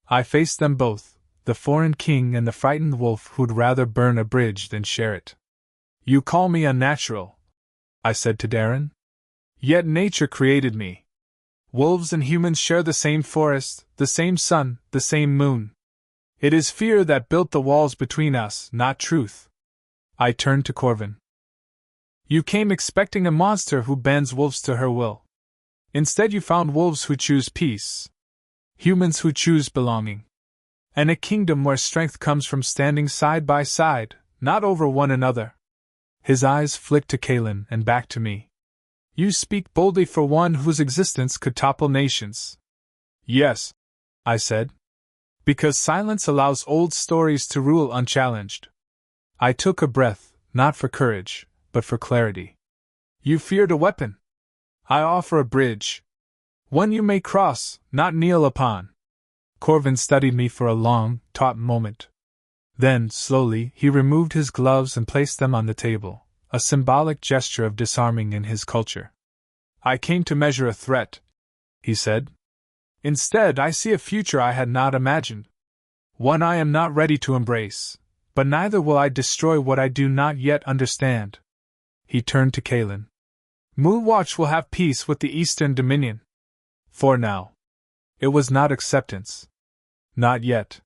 I faced them both, the foreign king and the frightened wolf who'd rather burn a bridge than share it. You call me unnatural, I said to Darren. Yet nature created me. Wolves and humans share the same forest, the same sun, the same moon. It is fear that built the walls between us, not truth. I turned to Corvin. You came expecting a monster who bends wolves to her will. Instead you found wolves who choose peace. Humans who choose belonging. And a kingdom where strength comes from standing side by side, not over one another. His eyes flicked to Kalin and back to me. You speak boldly for one whose existence could topple nations. Yes, I said. Because silence allows old stories to rule unchallenged. I took a breath, not for courage, but for clarity. You feared a weapon. I offer a bridge. One you may cross, not kneel upon. Corvin studied me for a long, taut moment. Then, slowly, he removed his gloves and placed them on the table, a symbolic gesture of disarming in his culture. I came to measure a threat, he said. Instead, I see a future I had not imagined. One I am not ready to embrace, but neither will I destroy what I do not yet understand. He turned to Kalin. Moonwatch will have peace with the Eastern Dominion. For now. It was not acceptance. Not yet.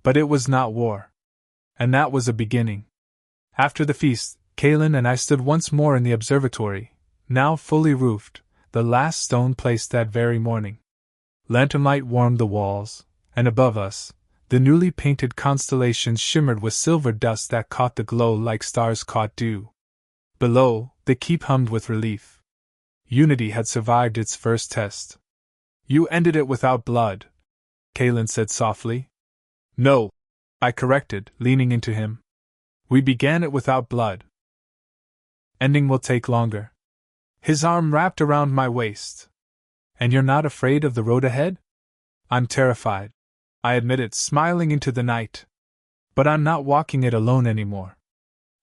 But it was not war. And that was a beginning. After the feast, Kalin and I stood once more in the observatory, now fully roofed, the last stone placed that very morning. Lantern light warmed the walls, and above us, the newly painted constellations shimmered with silver dust that caught the glow like stars caught dew. Below, the keep hummed with relief. Unity had survived its first test. You ended it without blood, Kalin said softly. No, I corrected, leaning into him. We began it without blood. Ending will take longer. His arm wrapped around my waist. And you're not afraid of the road ahead? I'm terrified, I admitted, smiling into the night. But I'm not walking it alone anymore.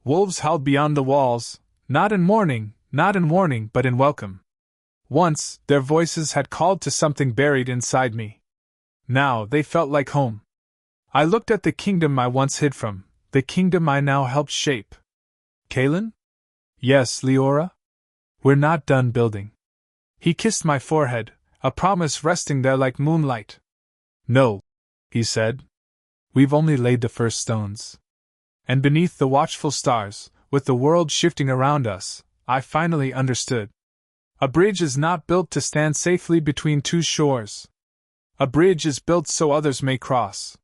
Wolves howled beyond the walls, not in warning, but in welcome. Once, their voices had called to something buried inside me. Now, they felt like home. I looked at the kingdom I once hid from, the kingdom I now helped shape. Kalin? Yes, Liora? We're not done building. He kissed my forehead, a promise resting there like moonlight. No, he said. We've only laid the first stones. And beneath the watchful stars, with the world shifting around us, I finally understood. A bridge is not built to stand safely between two shores. A bridge is built so others may cross.